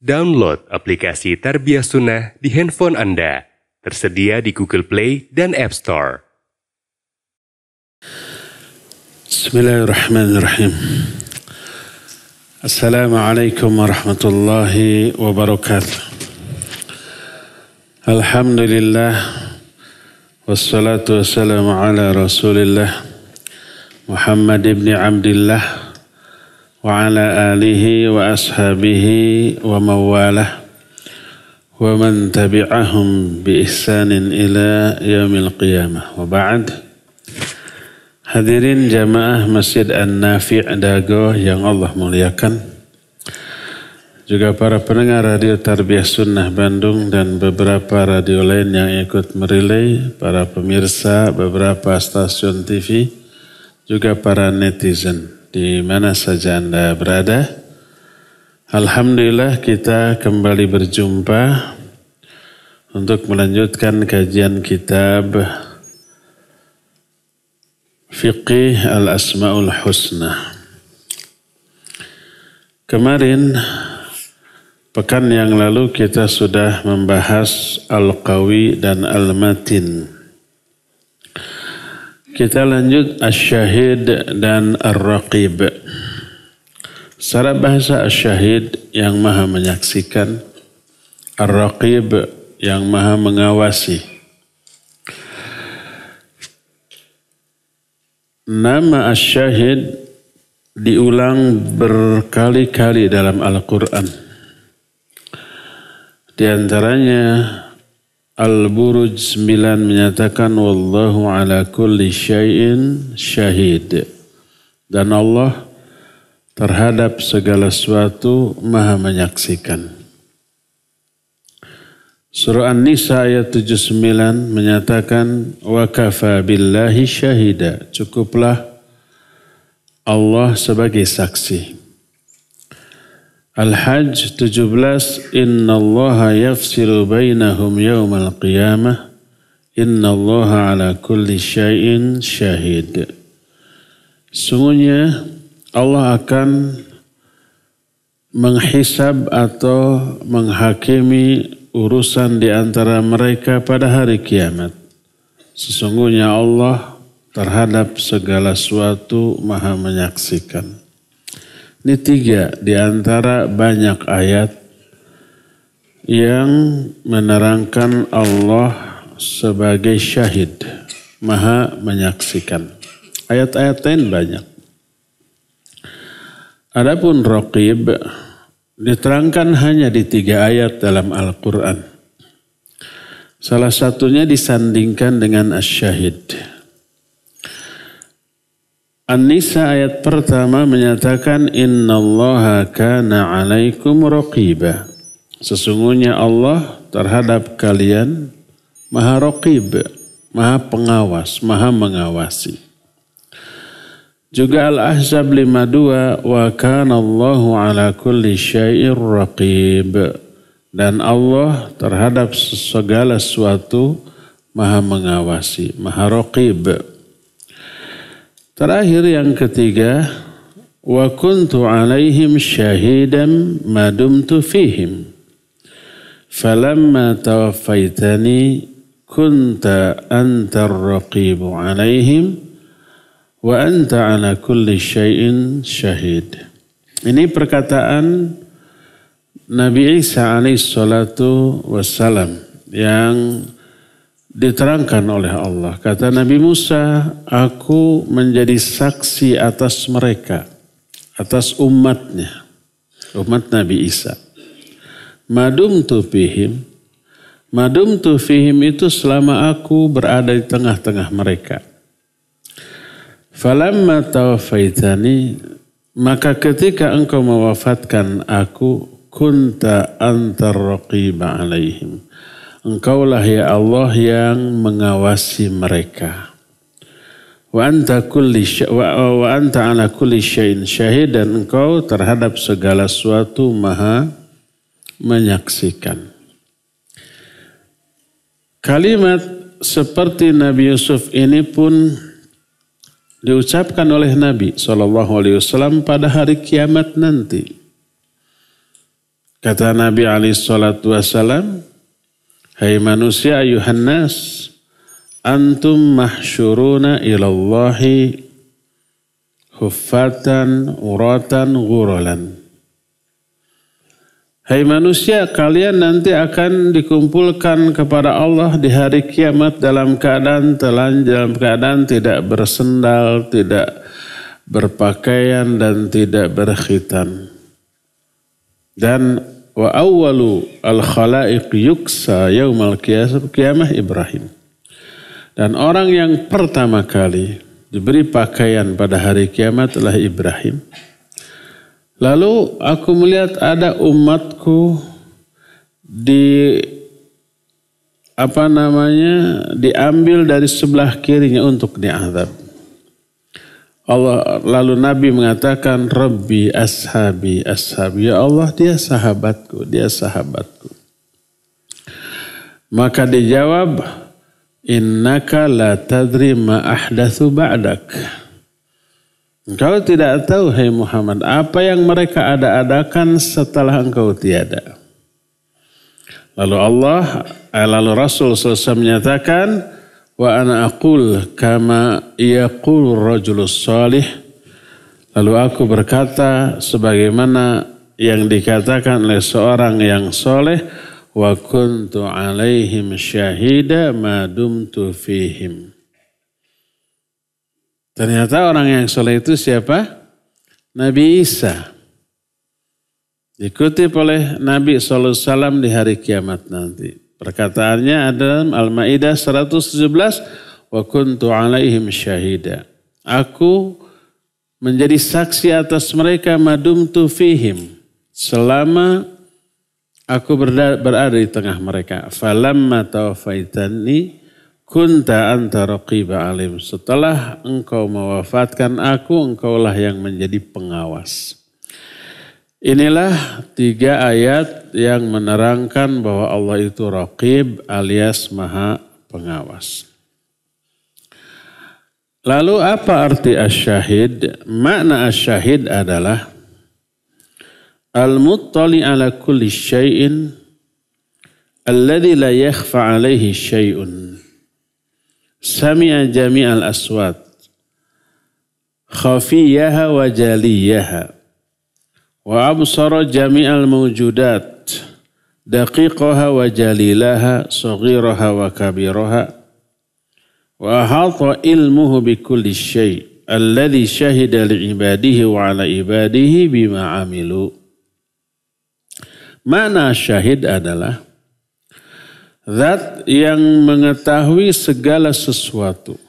Download aplikasi Tarbiyah Sunnah di handphone Anda. Tersedia di Google Play dan App Store. Bismillahirrahmanirrahim. Assalamualaikum warahmatullahi wabarakatuh. Alhamdulillah. Wassalatu wassalamu ala Rasulillah Muhammad ibn Abdillah wa ala alihi wa ashabihi wa mawalah wa man tabi'ahum bi ihsanin ila yaumil qiyamah. Wa ba'd. Hadirin jamaah Masjid An-Nafi' Dago yang Allah muliakan, juga para pendengar radio Tarbiyah Sunnah Bandung dan beberapa radio lain yang ikut merelay, para pemirsa beberapa stasiun TV, juga para netizen di mana saja Anda berada. Alhamdulillah kita kembali berjumpa untuk melanjutkan kajian kitab Fiqih Al-Asma'ul Husna. Kemarin, pekan yang lalu kita sudah membahas Al-Qawi dan Al-Matin. Kita lanjut Asy-Syahid dan Ar-Raqib. Secara bahasa Asy-Syahid yang maha menyaksikan, Ar-Raqib yang maha mengawasi. Nama Asy-Syahid diulang berkali-kali dalam Al-Quran. Di antaranya Al-Buruj 9 menyatakan wallahu ala kulli syai'in syahid. Dan Allah terhadap segala sesuatu maha menyaksikan. Surah An-Nisa ayat 79 menyatakan wa kafa billahi syahida. Cukuplah Allah sebagai saksi. Al-Hajj 17, Inna allaha yafsilu bainahum yawmal qiyamah, Inna allaha ala kulli syai'in syahid. Sungguhnya Allah akan menghisab atau menghakimi urusan di antara mereka pada hari kiamat. Sesungguhnya Allah terhadap segala sesuatu maha menyaksikan. Ini 3 di antara banyak ayat yang menerangkan Allah sebagai syahid, maha menyaksikan. Ayat-ayat lain banyak. Adapun Raqib diterangkan hanya di 3 ayat dalam Al-Quran. Salah satunya disandingkan dengan Asy-Syahid. An-Nisa ayat pertama menyatakan innallaha kana 'alaikum raqiba. Sesungguhnya Allah terhadap kalian maha raqib, maha pengawas, maha mengawasi. Juga Al-Ahzab 52 wa kana Allahu 'ala kulli syai'ir raqib. Dan Allah terhadap segala sesuatu maha mengawasi, maha raqib. Terakhir yang ketiga, wa kuntu 'alaihim syahidan ma dumtu fihim. Falamma tawaffaitani kunta antar raqibu 'alaihim wa anta 'ala kulli syai'in syahid. Ini perkataan Nabi Isa alaihi salatu wassalam yang diterangkan oleh Allah. Kata Nabi Musa, aku menjadi saksi atas mereka, atas umatnya, umat Nabi Isa. Madumtu fihim itu selama aku berada di tengah-tengah mereka. Falamma tawaffaitani, maka ketika engkau mewafatkan aku, kunta antar raqiba alaihim. Engkaulah ya Allah yang mengawasi mereka. Wa anta ala kulli syai'in syahid, dan engkau terhadap segala sesuatu maha menyaksikan. Kalimat seperti Nabi Yusuf ini pun diucapkan oleh Nabi SAW pada hari kiamat nanti. Kata Nabi SAW, hai manusia ayuhan nas, antum mahsyuruna ilallahi huffatan uratan ghuralan. Hai manusia, kalian nanti akan dikumpulkan kepada Allah di hari kiamat dalam keadaan telanjang, dalam keadaan tidak bersendal, tidak berpakaian dan tidak berkhitan. Dan wa awwalu al-khalaiq yuksa yaumal qiyamah Ibrahim. Dan orang yang pertama kali diberi pakaian pada hari kiamat adalah Ibrahim. Lalu aku melihat ada umatku diambil dari sebelah kirinya untuk diazab. Lalu Nabi mengatakan, Rabbi ashabi ashabi, ya Allah dia sahabatku, dia sahabatku. Maka dijawab, innaka la tadri ma ahdatsu ba'dak. Engkau tidak tahu, hai Muhammad, apa yang mereka ada-adakan setelah engkau tiada. Lalu Rasul SAW menyatakan, wa ana aqul kama yaqul rajulus salih. Lalu aku berkata sebagaimana yang dikatakan oleh seorang yang soleh, wa kuntu alaihim syahida ma dumtu fihim. Ternyata orang yang soleh itu siapa? Nabi Isa. Dikutip oleh Nabi SAW di hari kiamat nanti. Perkataannya ada dalam Al-Ma'idah 117. Wa kuntu alaihim syahida. Aku menjadi saksi atas mereka madumtu fihim. Selama aku berada di tengah mereka. Falamma tawaffaitani kunta anta raqiba alim. Setelah engkau mewafatkan aku, engkaulah yang menjadi pengawas. Inilah 3 ayat yang menerangkan bahwa Allah itu raqib alias maha pengawas. Lalu apa arti asyahid? Makna asyahid adalah al-muttali ala kulli syai'in alladhi la yakhfa alaihi syai'un. Sami'a jami'al aswat khafiyaha wa jaliyaha wa absara jami'al mawjudat daqiqaha wa jalilaha saghiraha wa kabiraha wa ahata ilmuhu bi kulli syai' alladhi syahida li ibadihi wa ala ibadihi bima amilu. Makna syahid adalah zat yang mengetahui segala sesuatu.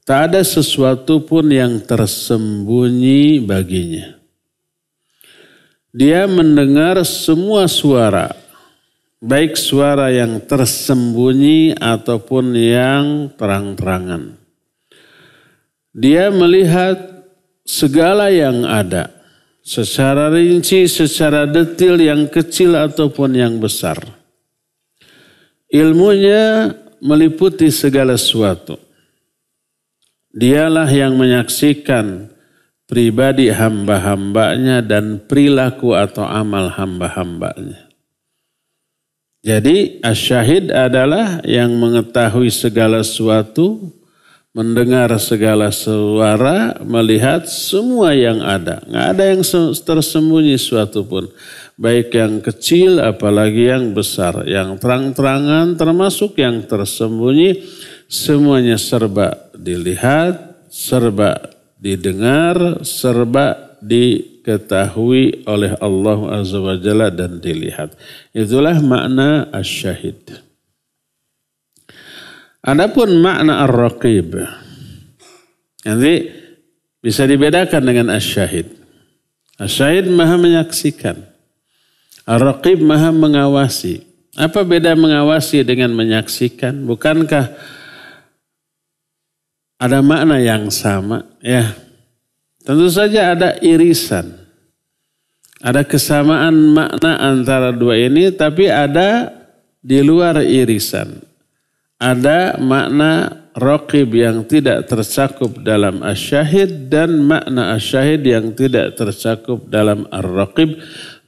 Tak ada sesuatu pun yang tersembunyi baginya. Dia mendengar semua suara, baik suara yang tersembunyi ataupun yang terang-terangan. Dia melihat segala yang ada, secara rinci, secara detil, yang kecil ataupun yang besar. Ilmunya meliputi segala sesuatu. Dialah yang menyaksikan pribadi hamba-hambanya dan perilaku atau amal hamba-hambanya. Jadi asyahid adalah yang mengetahui segala sesuatu, mendengar segala suara, melihat semua yang ada. Nggak ada yang tersembunyi suatu pun. Baik yang kecil apalagi yang besar. Yang terang-terangan termasuk yang tersembunyi. Semuanya serba dilihat, serba didengar, serba diketahui oleh Allah Azza wa Jalla dan dilihat. Itulah makna asyahid. Adapun makna ar-raqib, nanti bisa dibedakan dengan asyahid. Asyahid maha menyaksikan. Ar-raqib maha mengawasi. Apa beda mengawasi dengan menyaksikan? Bukankah ada makna yang sama? Ya, tentu saja ada irisan. Ada kesamaan makna antara dua ini, tapi ada di luar irisan. Ada makna raqib yang tidak tercakup dalam asyahid dan makna asyahid yang tidak tercakup dalam ar-raqib.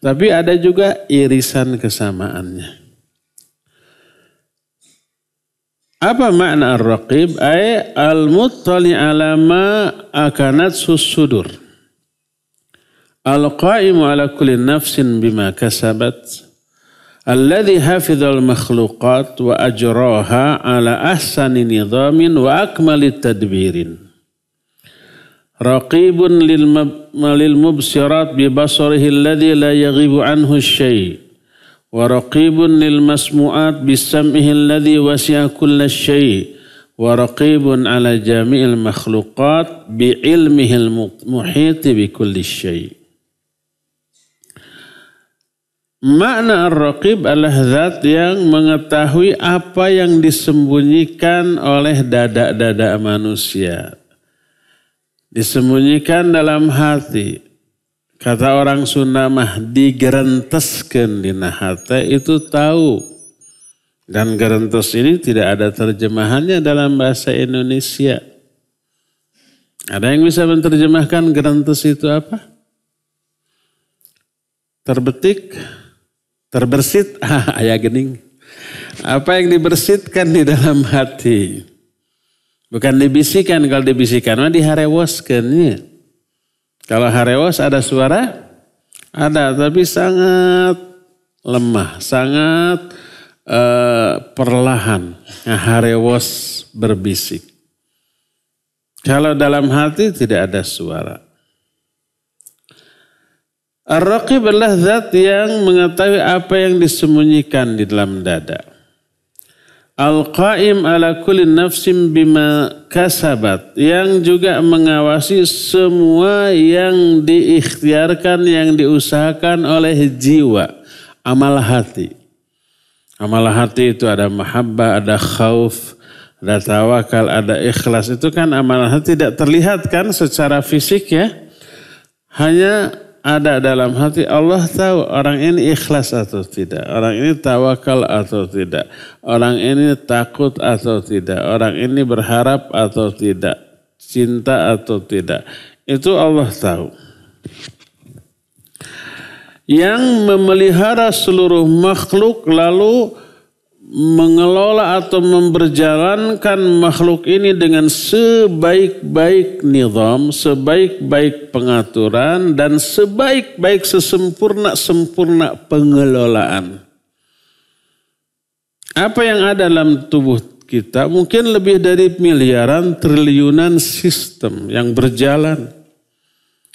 Tapi ada juga irisan kesamaannya. Apa makna ar-raqib? Ay al-muttali ala ma akanat sudur. Al-qa'imu ala kulli nafsin bima kasabat. Alladhi hafidhal makhluqat wa ajraha ala ahsani nidhamin wa akmali tadbirin. Raqibun lil mubsirat bi basarihi alladhi la yaghibu anhu syai'. Wa raqibun lil masmu'at bi sam'ihi alladhi wasi'a kulla syai'. Wa raqibun ala jami'il makhluqat bi ilmihi al-muhiti bi kulli syai'. Makna ar-raqib adalah zat yang mengetahui apa yang disembunyikan oleh dada-dada manusia. Disembunyikan dalam hati. Kata orang Sunda mah digerenteskeun dina hate itu tahu. Dan gerentes ini tidak ada terjemahannya dalam bahasa Indonesia. Ada yang bisa menerjemahkan gerentes itu apa? Terbetik, terbersit, aya gening. Apa yang dibersitkan di dalam hati? Bukan dibisikkan, kalau dibisikkan mah diharewoskeun. Kalau harewos ada suara? Ada, tapi sangat lemah, sangat perlahan. Harewos berbisik. Kalau dalam hati tidak ada suara. Ar-raqib adalah zat yang mengetahui apa yang disembunyikan di dalam dada. Al-qaim ala kulli nafsin bima kasabat, yang juga mengawasi semua yang diikhtiarkan, yang diusahakan oleh jiwa, amal hati. Amal hati itu ada mahabbah, ada khauf, ada tawakal, ada ikhlas. Itu kan amal hati tidak terlihat kan secara fisik ya. Hanya ada dalam hati. Allah tahu orang ini ikhlas atau tidak. Orang ini tawakal atau tidak. Orang ini takut atau tidak. Orang ini berharap atau tidak. Cinta atau tidak. Itu Allah tahu. Yang memelihara seluruh makhluk lalu mengelola atau memberjalankan makhluk ini dengan sebaik-baik nizam, sebaik-baik pengaturan, dan sebaik-baik sesempurna pengelolaan. Apa yang ada dalam tubuh kita mungkin lebih dari miliaran, triliunan sistem yang berjalan.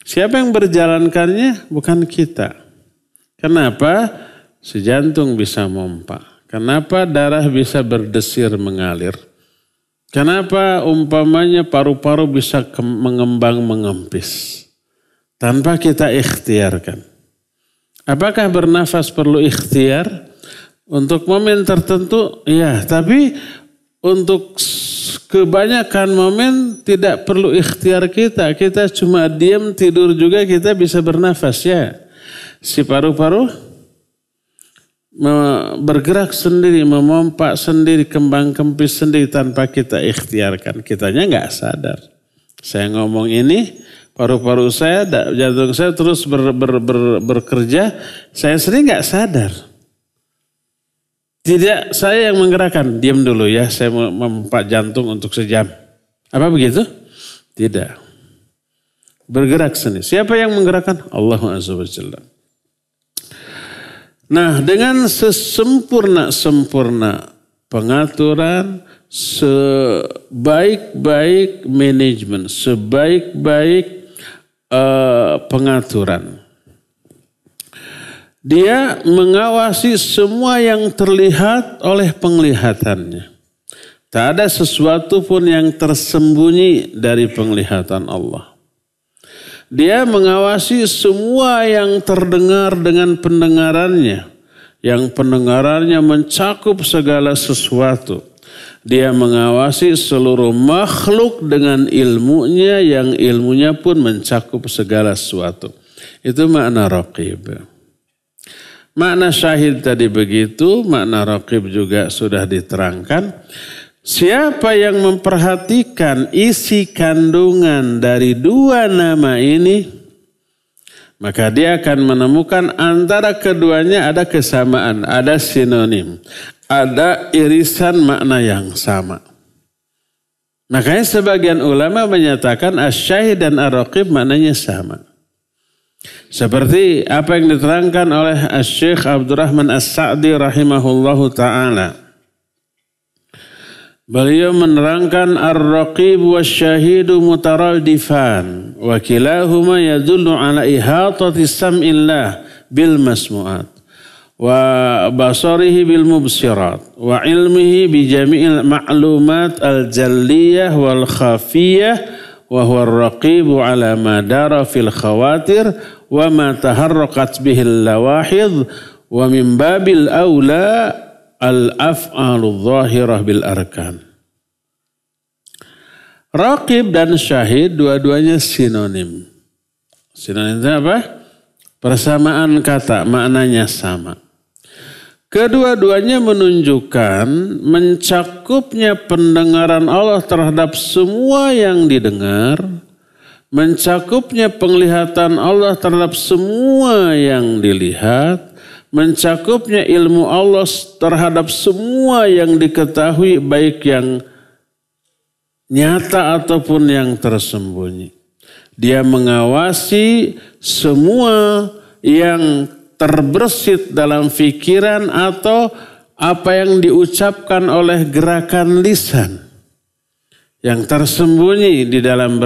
Siapa yang berjalankannya? Bukan kita. Kenapa? Si jantung bisa mompa. Kenapa darah bisa berdesir mengalir? Kenapa umpamanya paru-paru bisa mengembang mengempis? Tanpa kita ikhtiarkan. Apakah bernafas perlu ikhtiar? Untuk momen tertentu, ya. Tapi untuk kebanyakan momen tidak perlu ikhtiar kita. Kita cuma diam, tidur juga kita bisa bernafas ya. Si paru-paru bergerak sendiri, memompa sendiri, kembang kempis sendiri tanpa kita ikhtiarkan. Kitanya nggak sadar. Saya ngomong ini, paru-paru saya, jantung saya terus bekerja, saya sendiri nggak sadar. Tidak saya yang menggerakkan, diam dulu ya, saya memompa jantung untuk sejam. Apa begitu? Tidak. Bergerak sendiri. Siapa yang menggerakkan? Allah Azza wa Jalla. Nah, dengan sesempurna pengaturan, sebaik-baik manajemen, sebaik-baik pengaturan. Dia mengawasi semua yang terlihat oleh penglihatannya. Tak ada sesuatu pun yang tersembunyi dari penglihatan Allah. Dia mengawasi semua yang terdengar dengan pendengarannya. Yang pendengarannya mencakup segala sesuatu. Dia mengawasi seluruh makhluk dengan ilmunya yang ilmunya pun mencakup segala sesuatu. Itu makna raqib. Makna syahid tadi begitu, makna raqib juga sudah diterangkan. Siapa yang memperhatikan isi kandungan dari dua nama ini, maka dia akan menemukan antara keduanya ada kesamaan, ada sinonim, ada irisan makna yang sama. Makanya sebagian ulama menyatakan asyahid dan ar-raqib maknanya sama. Seperti apa yang diterangkan oleh Syekh Abdurrahman As-Sa'di rahimahullahu ta'ala. Beliau menerangkan ar-raqib wa syahidu mutaradifan wa kilahuma yadullu ala ihatati sam'illah bil masmu'at wa basarihi bil mubsirat wa ilmihi bi jami'il ma'lumat al-jalliyah wal khafiyah wa huwa ar-raqibu ala ma dara fil khawatir wa ma taharrakat bihil lawahid wa min babil awla al-af'alu dhahirah bil arkan. Raqib dan syahid dua-duanya sinonim. Sinonim itu apa? Persamaan kata, maknanya sama. Kedua-duanya menunjukkan mencakupnya pendengaran Allah terhadap semua yang didengar, mencakupnya penglihatan Allah terhadap semua yang dilihat, mencakupnya ilmu Allah terhadap semua yang diketahui, baik yang nyata ataupun yang tersembunyi. Dia mengawasi semua yang terbersit dalam pikiran atau apa yang diucapkan oleh gerakan lisan, yang tersembunyi di dalam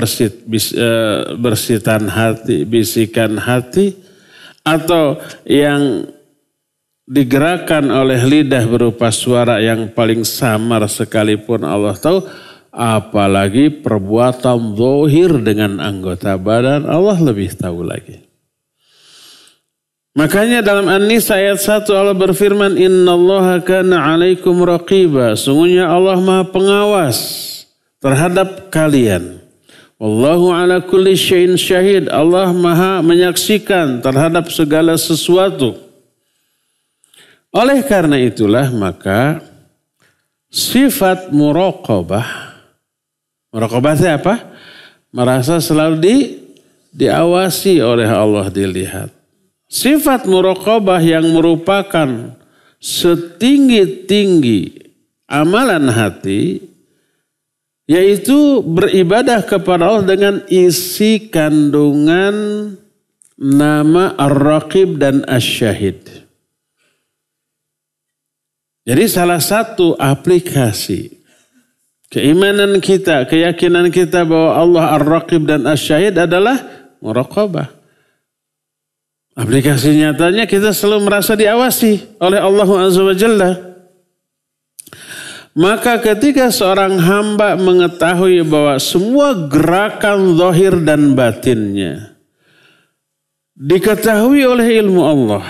bersitan hati, bisikan hati, atau yang digerakkan oleh lidah berupa suara yang paling samar sekalipun Allah tahu, apalagi perbuatan zahir dengan anggota badan Allah lebih tahu lagi. Makanya dalam An-Nisa ayat 1 Allah berfirman, innallaha kana 'alaikum raqiba, sungguhnya Allah Maha pengawas terhadap kalian. Wallahu ala kulli syai'in syahid, Allah Maha menyaksikan terhadap segala sesuatu. Oleh karena itulah maka sifat muraqabah, muraqabah itu apa? Merasa selalu diawasi oleh Allah, dilihat. Sifat muraqabah yang merupakan setinggi-tinggi amalan hati, yaitu beribadah kepada Allah dengan isi kandungan nama Ar-Raqib dan Asy-Syahid. Jadi salah satu aplikasi keimanan kita, keyakinan kita bahwa Allah Ar-Raqib dan Asy-Syahid adalah muraqabah. Aplikasi nyatanya kita selalu merasa diawasi oleh Allah Azza wa Jalla. Maka ketika seorang hamba mengetahui bahwa semua gerakan zahir dan batinnya diketahui oleh ilmu Allah,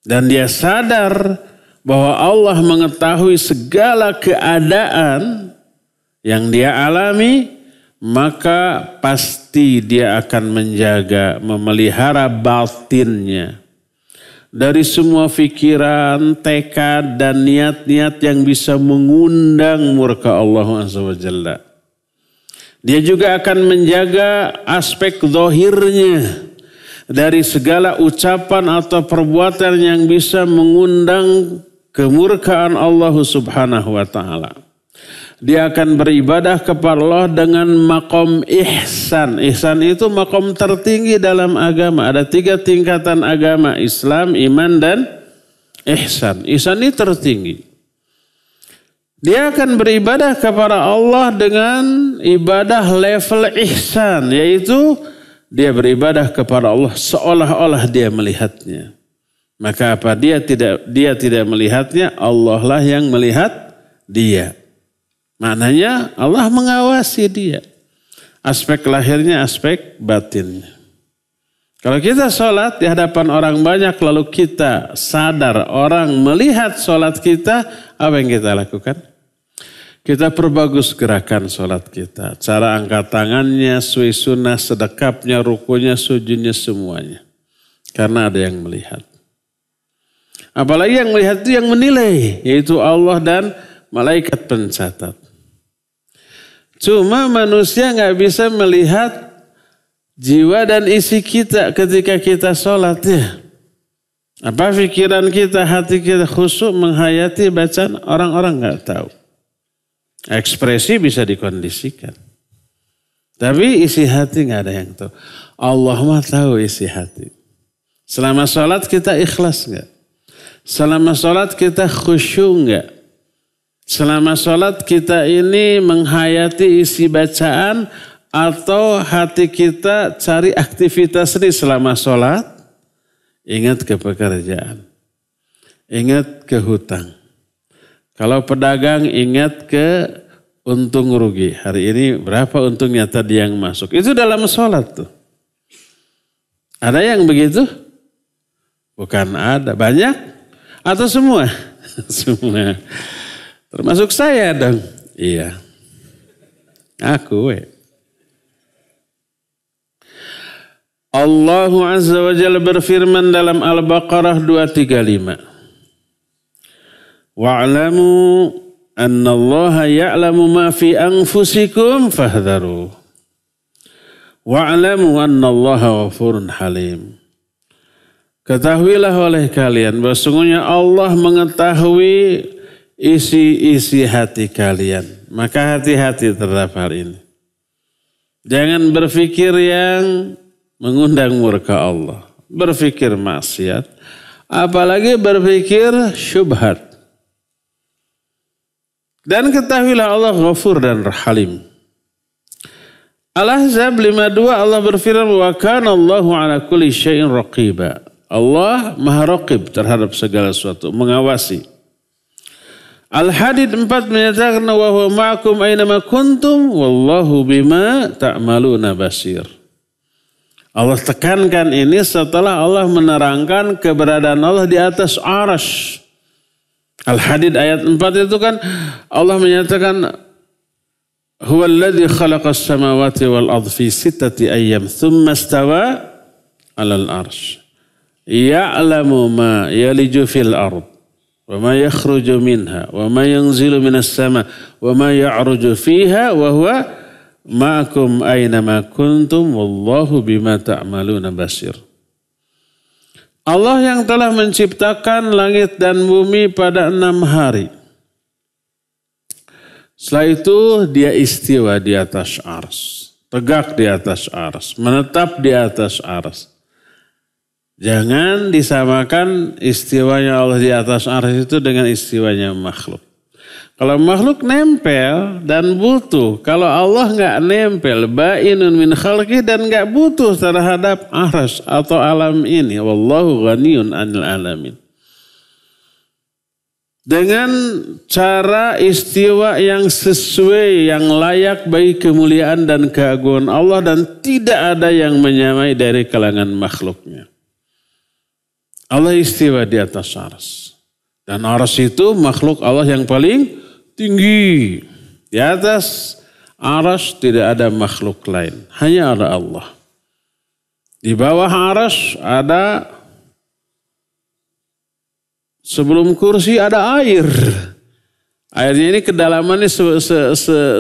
dan dia sadar bahwa Allah mengetahui segala keadaan yang dia alami, maka pasti dia akan menjaga, memelihara batinnya dari semua pikiran, tekad, dan niat-niat yang bisa mengundang murka Allah Azza wa Jalla. Dia juga akan menjaga aspek zahirnya dari segala ucapan atau perbuatan yang bisa mengundang kemurkaan Allah Subhanahu wa Ta'ala. Dia akan beribadah kepada Allah dengan maqam ihsan. Ihsan itu maqam tertinggi dalam agama. Ada 3 tingkatan agama: Islam, iman, dan ihsan. Ihsan ini tertinggi. Dia akan beribadah kepada Allah dengan ibadah level ihsan, yaitu dia beribadah kepada Allah seolah-olah dia melihatnya. Maka apa? Dia tidak melihatnya, Allah lah yang melihat dia. Maknanya Allah mengawasi dia. Aspek lahirnya, aspek batinnya. Kalau kita sholat di hadapan orang banyak lalu kita sadar orang melihat sholat kita, apa yang kita lakukan? Kita perbagus gerakan sholat kita. Cara angkat tangannya, sui sunnah, sedekapnya, rukunya, sujudnya, semuanya. Karena ada yang melihat. Apalagi yang melihat itu yang menilai, yaitu Allah dan malaikat pencatat. Cuma manusia nggak bisa melihat jiwa dan isi kita ketika kita sholat ya. Apa pikiran kita, hati kita khusyuk menghayati bacaan, orang-orang nggak tahu. Ekspresi bisa dikondisikan. Tapi isi hati nggak ada yang tahu. Allah mah tahu isi hati. Selama sholat kita ikhlas nggak? Selama sholat kita khusyuk nggak? Selama sholat kita ini menghayati isi bacaan atau hati kita cari aktivitas ini selama sholat? Ingat ke pekerjaan. Ingat ke hutang. Kalau pedagang ingat ke untung rugi. Hari ini berapa untungnya tadi yang masuk. Itu dalam sholat tuh. Ada yang begitu? Bukan ada. Banyak? Atau semua? Semua. Termasuk saya dong. Iya. Aku Allah Azza wa Jalla berfirman dalam Al-Baqarah 235. Wa'lamu anna Allah ya'lamu ma fi anfusikum fahdharu. Wa'lamu anna Allah ghafurun halim. Ketahuilah oleh kalian bahwa sungguhnya Allah mengetahui isi-isi hati kalian. Maka hati-hati terhadap hal ini. Jangan berpikir yang mengundang murka Allah. Berpikir maksiat. Apalagi berpikir syubhat. Dan ketahuilah Allah Ghafur dan Halim. Al-Ahzab 52 Allah berfirman wa kana Allahu ala kulli syai'in raqiba. Allah maha raqib terhadap segala sesuatu, mengawasi. Al-Hadid 4 menyatakan wa huwa ma'akum aynama kuntum wallahu bima ta'maluna basir. Allah tekankan ini setelah Allah menerangkan keberadaan Allah di atas arasy. Al-Hadid ayat 4 itu kan Allah menyatakan huwa alladhi khalaqas samawati wal ardh fi sittati ayyam thumma istawa 'alal arsy. Ya'lamu ma yaliju fil ardh wa ma yakhruju minha wa ma yanzilu minas sama wa ma ya'ruju fiha wa huwa ma'akum aynama kuntum wallahu bima ta'maluna basir. Allah yang telah menciptakan langit dan bumi pada 6 hari. Setelah itu dia istiwa di atas arsy, tegak di atas arsy, menetap di atas arsy. Jangan disamakan istiwanya Allah di atas arsy itu dengan istiwanya makhluk. Kalau makhluk nempel dan butuh. Kalau Allah nggak nempel, ba'inun min khalqih dan nggak butuh terhadap arsy atau alam ini. Wallahu ghaniyun 'anil alamin. Dengan cara istiwa yang sesuai, yang layak bagi kemuliaan dan keagungan Allah dan tidak ada yang menyamai dari kalangan makhluknya. Allah istiwa di atas arsy. Dan arsy itu makhluk Allah yang paling tinggi. Di atas arsy tidak ada makhluk lain. Hanya ada Allah. Di bawah arsy ada, sebelum kursi ada air. Airnya ini kedalamannya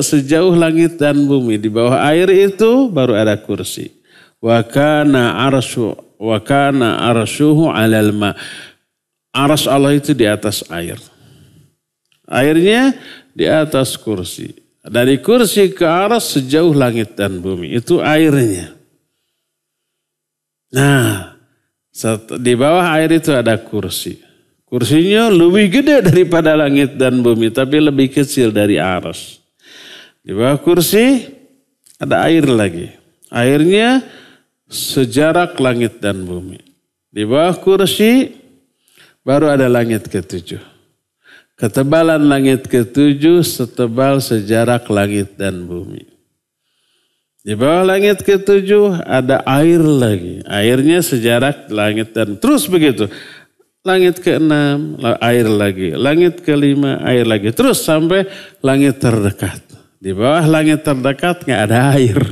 sejauh langit dan bumi. Di bawah air itu baru ada kursi. Wa kana arshuhu 'alal ma. Arsy Allah itu di atas air. Airnya di atas kursi. Dari kursi ke arsy sejauh langit dan bumi. Itu airnya. Nah, di bawah air itu ada kursi. Kursinya lebih gede daripada langit dan bumi. Tapi lebih kecil dari arsy. Di bawah kursi ada air lagi. Airnya sejarak langit dan bumi. Di bawah kursi baru ada langit ke-7. Ketebalan langit ke-7 setebal sejarak langit dan bumi. Di bawah langit ke-7 ada air lagi. Airnya sejarak langit dan terus begitu. Langit ke-6 air lagi. Langit ke-5 air lagi. Terus sampai langit terdekat. Di bawah langit terdekat nggak ada air.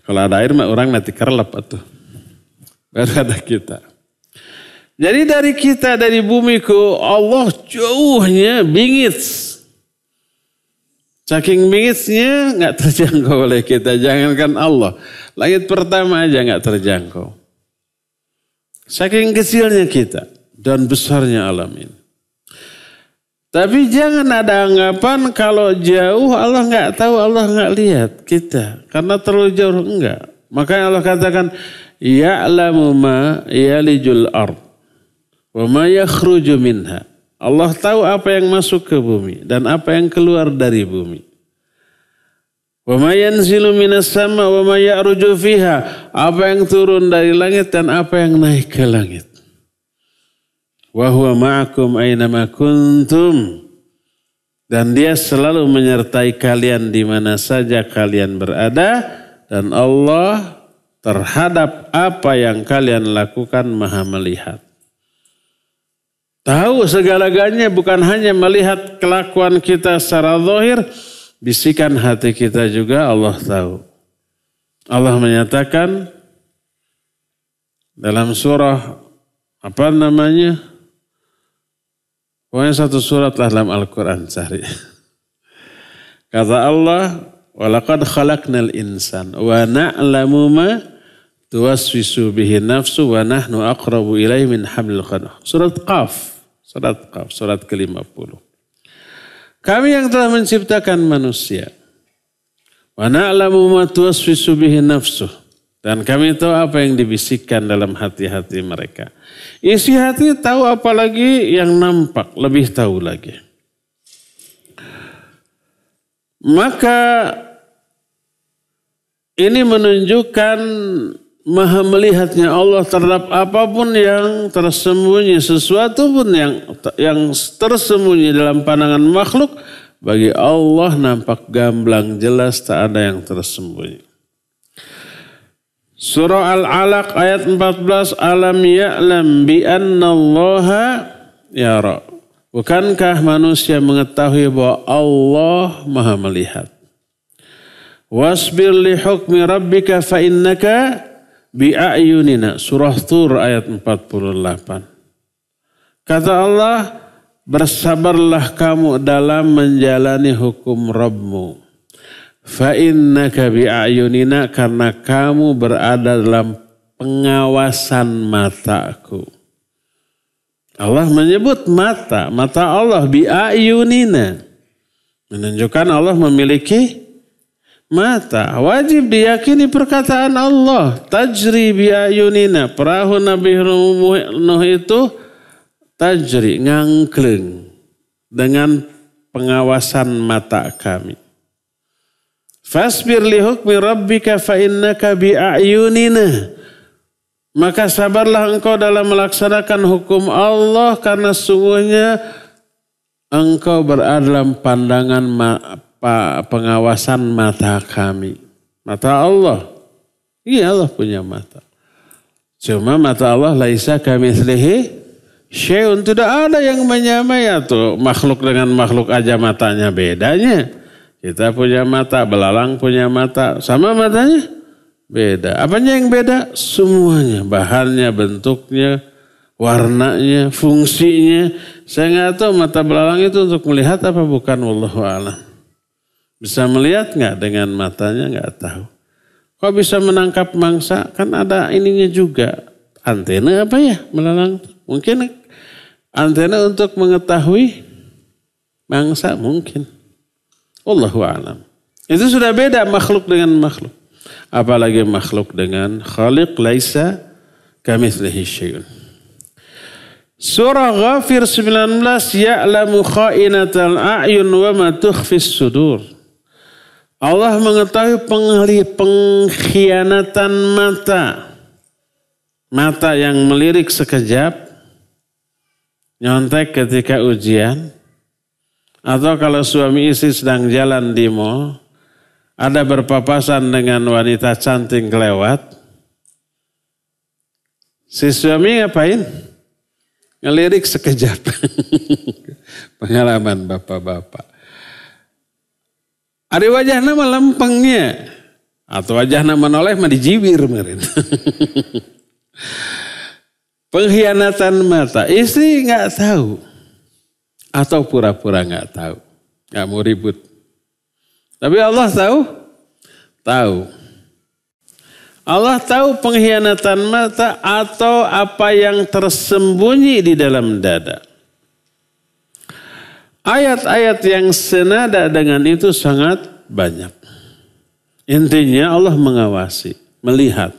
Kalau ada air mah orang nanti kerlep atuh. Baru ada kita. Jadi dari kita, dari bumi ke Allah jauhnya bingit. Saking bingisnya nggak terjangkau oleh kita. Jangankan Allah. Langit pertama aja nggak terjangkau. Saking kecilnya kita dan besarnya alam ini. Tapi jangan ada anggapan kalau jauh Allah nggak tahu, Allah nggak lihat kita. Karena terlalu jauh enggak. Makanya Allah katakan, ya'lamu ma yalijul ard wa ma yakhruju minha. Allah tahu apa yang masuk ke bumi dan apa yang keluar dari bumi. Wa ma yanzilu minas sama wa ma ya'ruju fiha. Apa yang turun dari langit dan apa yang naik ke langit. Wa huwa ma'akum aynama kuntum. Dan dia selalu menyertai kalian di mana saja kalian berada. Dan Allah terhadap apa yang kalian lakukan maha melihat. Tahu segala-galanya, bukan hanya melihat kelakuan kita secara zahir, bisikan hati kita juga Allah tahu. Allah menyatakan dalam surah apa namanya? Pokoknya satu surat lah dalam Al-Quran cari. Kata Allah, walaqad khalaqnal insan wa na'lamu ma tuwaswisu bihi nafsu wa nahnu aqrabu ilaihi min hablil warid. Surat Qaf. Surat ke-50. Kami yang telah menciptakan manusia. Wa na'lamu ma tuwaswisu bihi nafsuh. Dan kami tahu apa yang dibisikkan dalam hati-hati mereka. Isi hati tahu, apalagi yang nampak lebih tahu lagi. Maka ini menunjukkan maha melihatnya Allah terhadap apapun yang tersembunyi, sesuatu pun yang tersembunyi dalam pandangan makhluk, bagi Allah nampak gamblang jelas, tak ada yang tersembunyi. Surah Al-Alaq ayat 14, alam ya'lam bi annallaha yara. Bukankah manusia mengetahui bahwa Allah maha melihat? Wasbir li hukmi rabbika fa innaka bi'ayunina. Surah Tur ayat 48. Kata Allah, bersabarlah kamu dalam menjalani hukum Rabbmu. Fa innaka bi'ayunina, karena kamu berada dalam pengawasan mataku. Allah menyebut mata Allah bi'ayunina. Menunjukkan Allah memiliki mata. Wajib diyakini perkataan Allah. Tajri bi'ayunina. Perahu Nabi Nuh itu tajri, ngangkleng dengan pengawasan mata kami. Fasbir li hukmi rabbika fa innaka bi'ayunina. Maka sabarlah engkau dalam melaksanakan hukum Allah, karena sungguhnya engkau berada dalam pandangan pengawasan mata kami. Mata Allah. Iya, Allah punya mata. Cuma mata Allah laisa kamitslihi syai'un, tidak ada yang menyamai. Atau makhluk dengan makhluk aja matanya bedanya. Kita punya mata, belalang punya mata, sama matanya beda. Apanya yang beda? Semuanya, bahannya, bentuknya, warnanya, fungsinya. Saya nggak tahu mata belalang itu untuk melihat apa bukan, wallahu a'lam. Bisa melihat nggak dengan matanya, nggak tahu. Kok bisa menangkap mangsa? Kan ada ininya juga. Antena apa ya belalang? Mungkin antena untuk mengetahui mangsa, mungkin. Wallahu a'lam. Itu sudah beda makhluk dengan makhluk. Apalagi makhluk dengan khaliq laisa kamitslihi syai'un. Surah Ghafir 19, ya'lamu kha'inatal a'yun wa ma tukhfis sudur. Allah mengetahui pengkhianatan mata. Mata yang melirik sekejap, nyontek ketika ujian. Atau kalau suami istri sedang jalan di mall, ada berpapasan dengan wanita cantik kelewat. Si suami ngapain? Ngelirik sekejap. Pengalaman bapak-bapak. Ada wajah nama lempengnya. Atau wajah nama menoleh mah dijibir meren. Pengkhianatan mata. Istri nggak tahu. Atau pura-pura nggak tahu, nggak mau ribut. Tapi Allah tahu? Tahu. Allah tahu pengkhianatan mata atau apa yang tersembunyi di dalam dada. Ayat-ayat yang senada dengan itu sangat banyak. Intinya Allah mengawasi, melihat.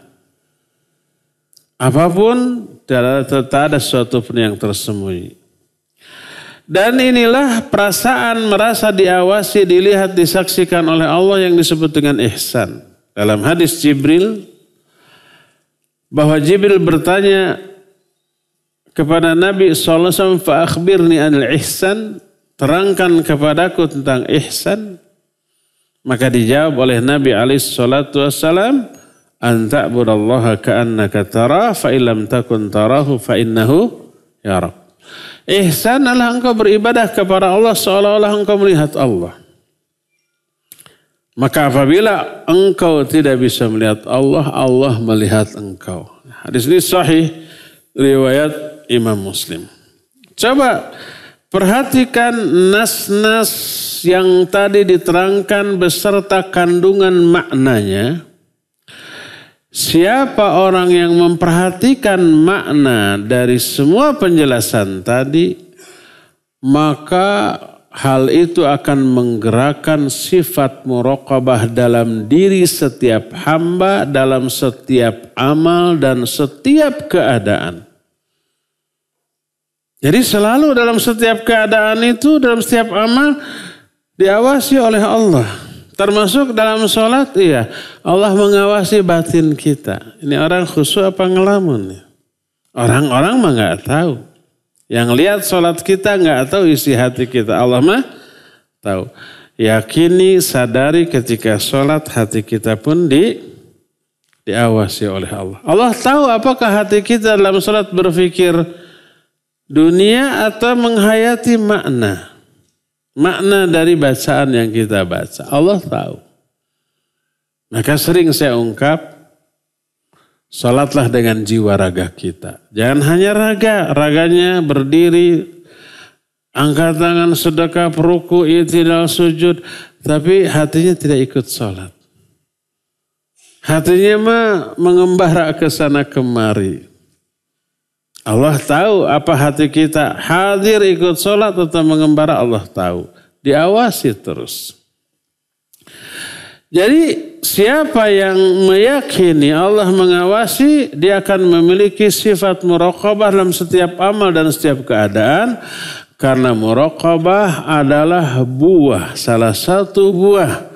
Apapun, tidak ada sesuatu pun yang tersembunyi. Dan inilah perasaan merasa diawasi, dilihat, disaksikan oleh Allah yang disebut dengan ihsan. Dalam hadis Jibril, bahwa Jibril bertanya kepada Nabi SAW, fa akhbirni anil ihsan, terangkan kepadaku tentang ihsan. Maka dijawab oleh Nabi SAW, an ta'budallaha ka'annaka tarah, fa illam takun tarahu fa innahu yarak. Ihsan adalah engkau beribadah kepada Allah seolah-olah engkau melihat Allah. Maka apabila engkau tidak bisa melihat Allah, Allah melihat engkau. Hadis ini sahih riwayat Imam Muslim. Coba perhatikan nas-nas yang tadi diterangkan beserta kandungan maknanya. Siapa orang yang memperhatikan makna dari semua penjelasan tadi, maka hal itu akan menggerakkan sifat muraqabah dalam diri setiap hamba, dalam setiap amal dan setiap keadaan. Jadi selalu dalam setiap keadaan itu, dalam setiap amal diawasi oleh Allah. Termasuk dalam sholat, iya. Allah mengawasi batin kita. Ini orang khusyuk apa ngelamun? Orang-orang mah gak tahu. Yang lihat sholat kita gak tahu isi hati kita. Allah mah tahu. Yakini, sadari ketika sholat hati kita pun diawasi oleh Allah. Allah tahu apakah hati kita dalam sholat berpikir dunia atau menghayati makna. Makna dari bacaan yang kita baca. Allah tahu. Maka sering saya ungkap, salatlah dengan jiwa raga kita. Jangan hanya raga, raganya berdiri, angkat tangan, sedekah, ruku, i'tidal, sujud. Tapi hatinya tidak ikut salat. Hatinya mah mengembara ke sana kemari. Allah tahu apa hati kita hadir ikut sholat atau mengembara, Allah tahu. Diawasi terus. Jadi siapa yang meyakini Allah mengawasi, dia akan memiliki sifat muraqabah dalam setiap amal dan setiap keadaan. Karena muraqabah adalah buah, salah satu buah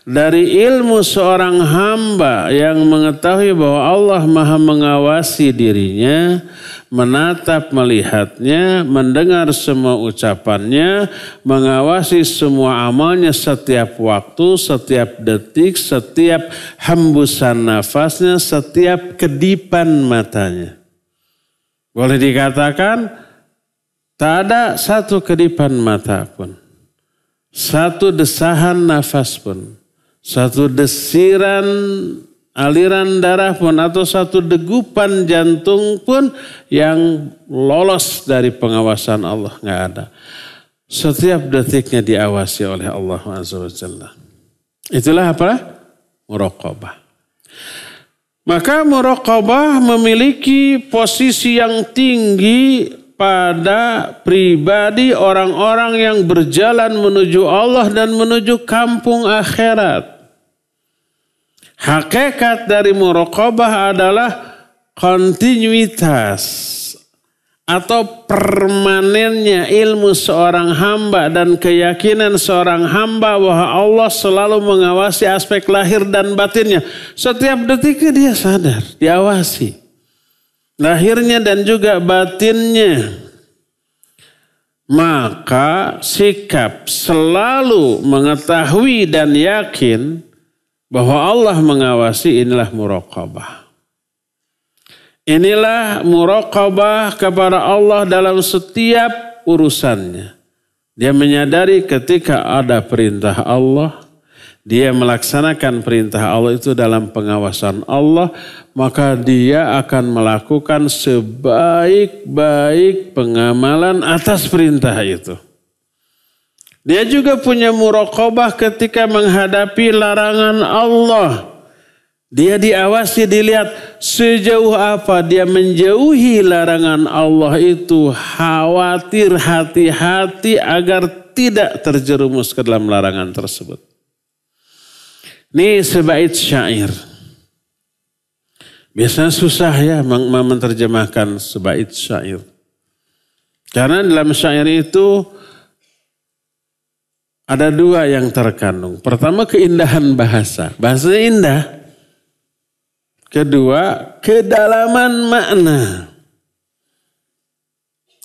dari ilmu seorang hamba yang mengetahui bahwa Allah Maha mengawasi dirinya, menatap melihatnya, mendengar semua ucapannya, mengawasi semua amalnya setiap waktu, setiap detik, setiap hembusan nafasnya, setiap kedipan matanya. Boleh dikatakan tak ada satu kedipan mata pun, satu desahan nafas pun, satu desiran aliran darah pun atau satu degupan jantung pun yang lolos dari pengawasan Allah, nggak ada. Setiap detiknya diawasi oleh Allah Azza wa Jalla. Itulah apa? Muraqabah. Maka muraqabah memiliki posisi yang tinggi pada pribadi orang-orang yang berjalan menuju Allah dan menuju kampung akhirat. Hakikat dari muraqabah adalah kontinuitas atau permanennya ilmu seorang hamba dan keyakinan seorang hamba bahwa Allah selalu mengawasi aspek lahir dan batinnya. Setiap detiknya dia sadar, diawasi. Lahirnya dan juga batinnya. Maka sikap selalu mengetahui dan yakin bahwa Allah mengawasi, inilah muraqabah. Inilah muraqabah kepada Allah dalam setiap urusannya. Dia menyadari ketika ada perintah Allah, dia melaksanakan perintah Allah itu dalam pengawasan Allah, maka dia akan melakukan sebaik-baik pengamalan atas perintah itu. Dia juga punya muraqabah ketika menghadapi larangan Allah. Dia diawasi, dilihat sejauh apa dia menjauhi larangan Allah itu. Khawatir, hati-hati agar tidak terjerumus ke dalam larangan tersebut. Ini sebait syair. Biasanya susah ya menerjemahkan sebait syair. Karena dalam syair itu ada dua yang terkandung. Pertama, keindahan bahasa. Bahasanya indah. Kedua, kedalaman makna.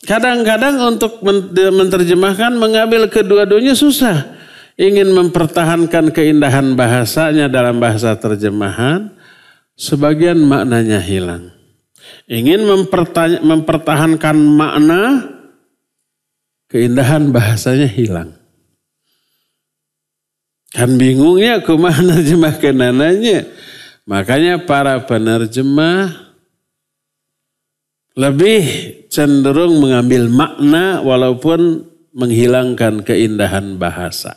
Kadang-kadang untuk menerjemahkan, mengambil kedua-duanya susah. Ingin mempertahankan keindahan bahasanya dalam bahasa terjemahan, sebagian maknanya hilang. Ingin mempertahankan makna, keindahan bahasanya hilang. Kan bingungnya kumaha nerjemahkan nananya. Makanya para penerjemah lebih cenderung mengambil makna walaupun menghilangkan keindahan bahasa.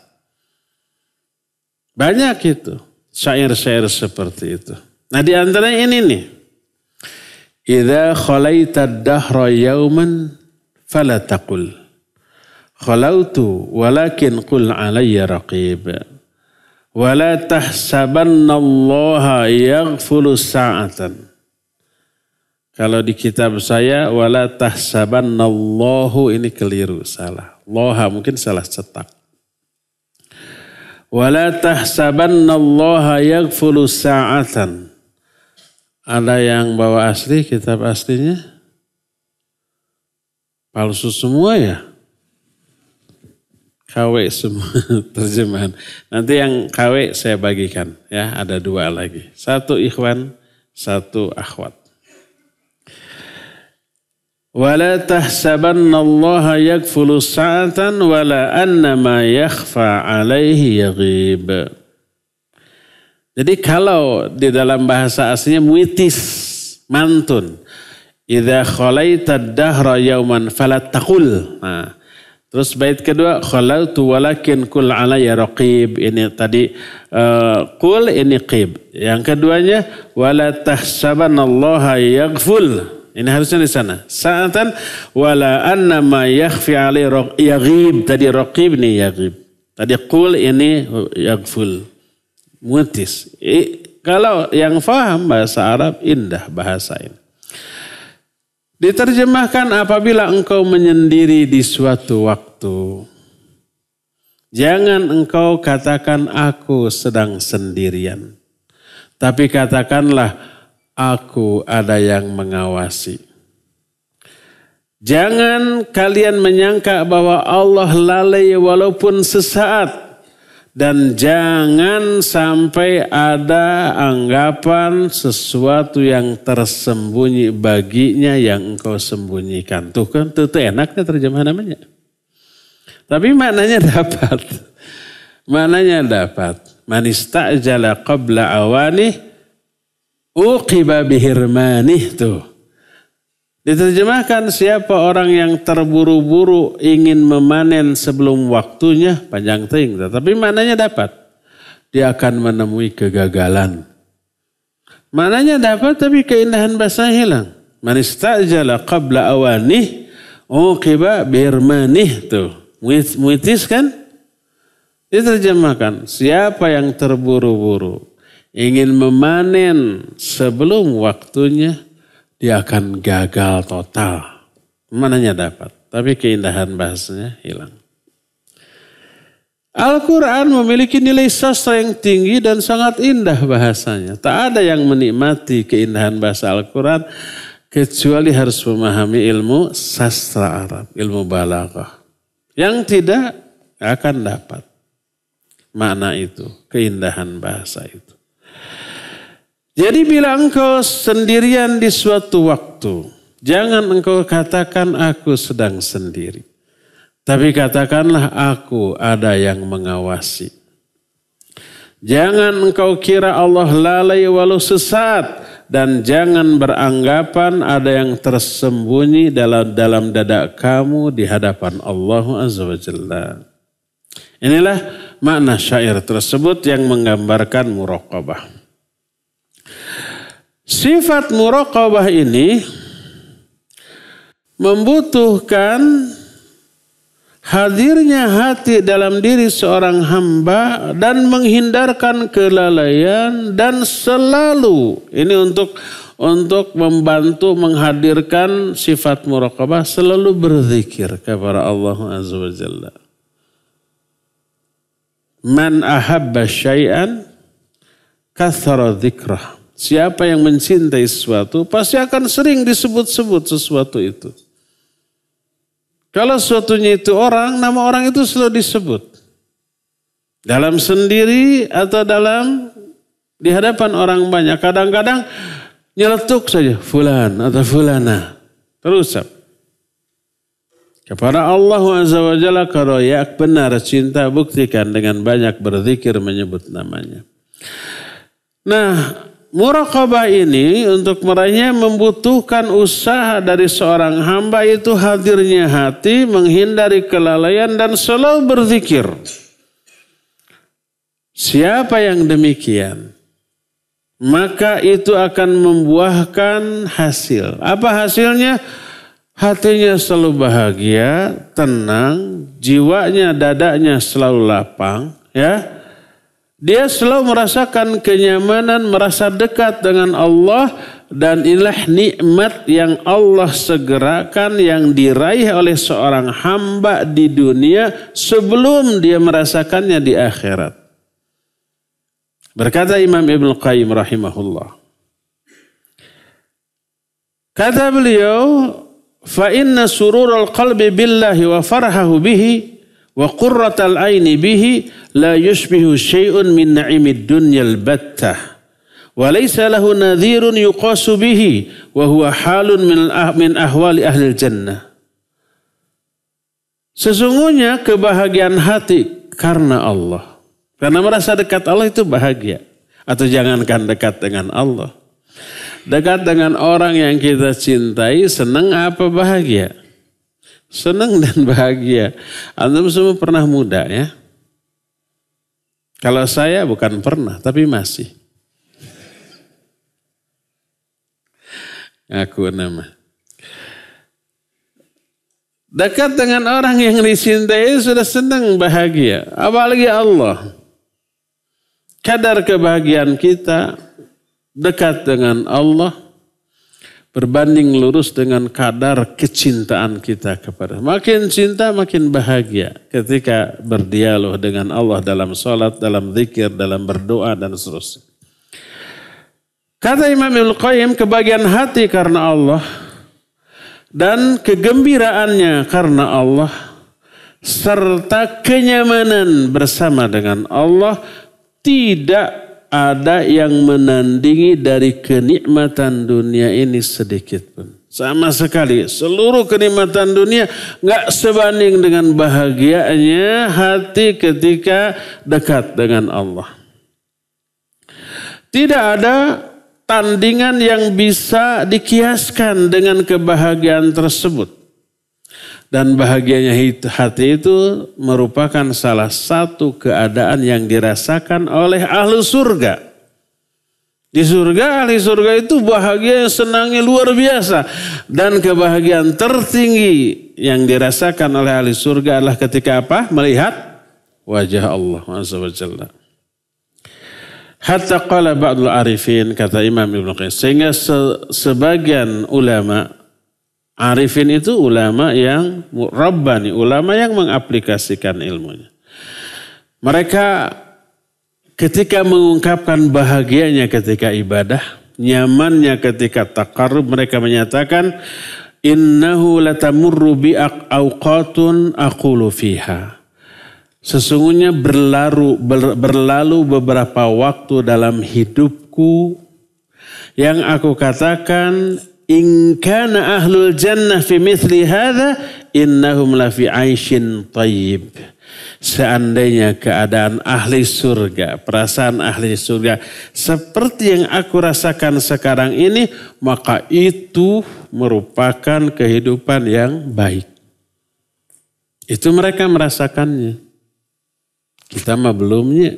Banyak itu syair-syair seperti itu. Nah, di antaranya ini nih. Idza khalaita ad-dahra yawman fala taqul khalautu walakin qul alayya raqib. Wala tahsabannallaha yaghfulu sa'atan. Kalau di kitab saya wala tahsabannallahu, ini keliru, salah. Loha mungkin salah cetak. Wala tahsabannallaha yaghfulu sa'atan. Ada yang bawa asli, kitab aslinya? Palsu semua ya? KW semua terjemahan. Nanti yang KW saya bagikan ya, ada dua lagi. Satu ikhwan, satu akhwat. Wala tahsabannallaha yaghfulu sa'atan wala annama yakhfa alaihi yaghib. Jadi kalau di dalam bahasa aslinya muitis, mantun. Idza khalaita ad-dahra yawman fala taqul. Nah, terus bait kedua, khalautu walakin kul alayya raqib. Ini tadi kul, ini qib. Yang keduanya, wala tahsabanallaha yaghful. Ini harusnya di sana. Sa'atan wala annama yakhfi alayhi yaghib. Tadi raqib, ini yaghib. Tadi kul, ini yaghful. Mutis. Kalau yang faham bahasa Arab, indah bahasa ini. Diterjemahkan apabila engkau menyendiri di suatu waktu. Jangan engkau katakan aku sedang sendirian. Tapi katakanlah aku ada yang mengawasi. Jangan kalian menyangka bahwa Allah lalai walaupun sesaat. Dan jangan sampai ada anggapan sesuatu yang tersembunyi baginya yang engkau sembunyikan. Tuh kan, tuh enaknya terjemahan namanya. Tapi maknanya dapat. Maknanya dapat. Man istajala qabla awani uqiba bihirmanih, tuh. Diterjemahkan, siapa orang yang terburu-buru ingin memanen sebelum waktunya, panjang ting. Tapi maknanya dapat. Dia akan menemui kegagalan. Maknanya dapat tapi keindahan bahasa hilang. Man istajala qabla awanih uqiba bihirmanih, tuh. Muitis kan? Diterjemahkan, siapa yang terburu-buru ingin memanen sebelum waktunya, dia akan gagal total. Mananya dapat, tapi keindahan bahasanya hilang. Al-Quran memiliki nilai sastra yang tinggi dan sangat indah bahasanya. Tak ada yang menikmati keindahan bahasa Al-Quran kecuali harus memahami ilmu sastra Arab, ilmu balaghah. Yang tidak akan dapat makna itu, keindahan bahasa itu. Jadi bila engkau sendirian di suatu waktu, jangan engkau katakan aku sedang sendiri. Tapi katakanlah aku ada yang mengawasi. Jangan engkau kira Allah lalai walau sesaat. Dan jangan beranggapan ada yang tersembunyi dalam dada kamu di hadapan Allah Azza wa Jalla. Inilah makna syair tersebut yang menggambarkan muraqabah. Sifat muraqabah ini membutuhkan hadirnya hati dalam diri seorang hamba dan menghindarkan kelalaian dan selalu ini untuk membantu menghadirkan sifat muraqabah selalu berzikir kepada Allah Azza wa Jalla. Man ahabba syai'an kathara dzikrah. Siapa yang mencintai sesuatu pasti akan sering disebut-sebut sesuatu itu. Kalau sesuatunya itu orang, nama orang itu selalu disebut. Dalam sendiri atau di hadapan orang banyak. Kadang-kadang nyeletuk saja, fulan atau fulana. Terusap. Kepada Allah Azza wa Jalla kalau ya benar cinta, buktikan dengan banyak berzikir menyebut namanya. Nah, muraqabah ini untuk meraihnya membutuhkan usaha dari seorang hamba itu hadirnya hati, menghindari kelalaian dan selalu berzikir. Siapa yang demikian, maka itu akan membuahkan hasil. Apa hasilnya? Hatinya selalu bahagia, tenang, jiwanya, dadanya selalu lapang, ya. Dia selalu merasakan kenyamanan, merasa dekat dengan Allah dan inilah nikmat yang Allah segerakan yang diraih oleh seorang hamba di dunia sebelum dia merasakannya di akhirat. Berkata Imam Ibnu Qayyim rahimahullah. Kata beliau, fa inna sururul qalbi billahi wa farhahu bihi wa qurratal aini bihi la yushbihu syai'un min na'imid dunyal battah wa laysa lahu nadhirun yuqasu bihi wa huwa halun min ahwali ahli jannah. Sesungguhnya kebahagiaan hati karena Allah. Karena merasa dekat Allah itu bahagia. Atau jangankan dekat dengan Allah. Dekat dengan orang yang kita cintai, senang apa bahagia? Senang dan bahagia. Antum semua pernah muda ya? Kalau saya bukan pernah, tapi masih. Aku nama. Dekat dengan orang yang dicintai sudah senang bahagia. Apalagi Allah. Kadar kebahagiaan kita dekat dengan Allah berbanding lurus dengan kadar kecintaan kita kepada. Makin cinta makin bahagia ketika berdialog dengan Allah dalam salat, dalam zikir, dalam berdoa dan seterusnya. Kata Imam Ibnu Qayyim, kebahagiaan hati karena Allah dan kegembiraannya karena Allah serta kenyamanan bersama dengan Allah tidak ada yang menandingi dari kenikmatan dunia ini sedikit pun. Sama sekali. Seluruh kenikmatan dunia gak sebanding dengan bahagianya hati ketika dekat dengan Allah. Tidak ada tandingan yang bisa dikiaskan dengan kebahagiaan tersebut. Dan bahagianya hati itu merupakan salah satu keadaan yang dirasakan oleh ahli surga. Di surga, ahli surga itu bahagia senangnya luar biasa. Dan kebahagiaan tertinggi yang dirasakan oleh ahli surga adalah ketika apa? Melihat wajah Allah Azza wa Jalla. Hatta qala ba'dul arifin, kata Imam Ibnu Qayyim. Sehingga sebagian ulama, arifin itu ulama yang rabbani, ulama yang mengaplikasikan ilmunya. Mereka ketika mengungkapkan bahagianya ketika ibadah, nyamannya ketika taqarrub, mereka menyatakan innahu latamurru bi awqatun aqulu fiha. Sesungguhnya berlalu beberapa waktu dalam hidupku yang aku katakan in kana ahlul jannah fi mithli hadha innahum la fi 'aishin thayyib. Seandainya keadaan ahli surga, perasaan ahli surga seperti yang aku rasakan sekarang ini, maka itu merupakan kehidupan yang baik. Itu mereka merasakannya. Kita mah belumnya.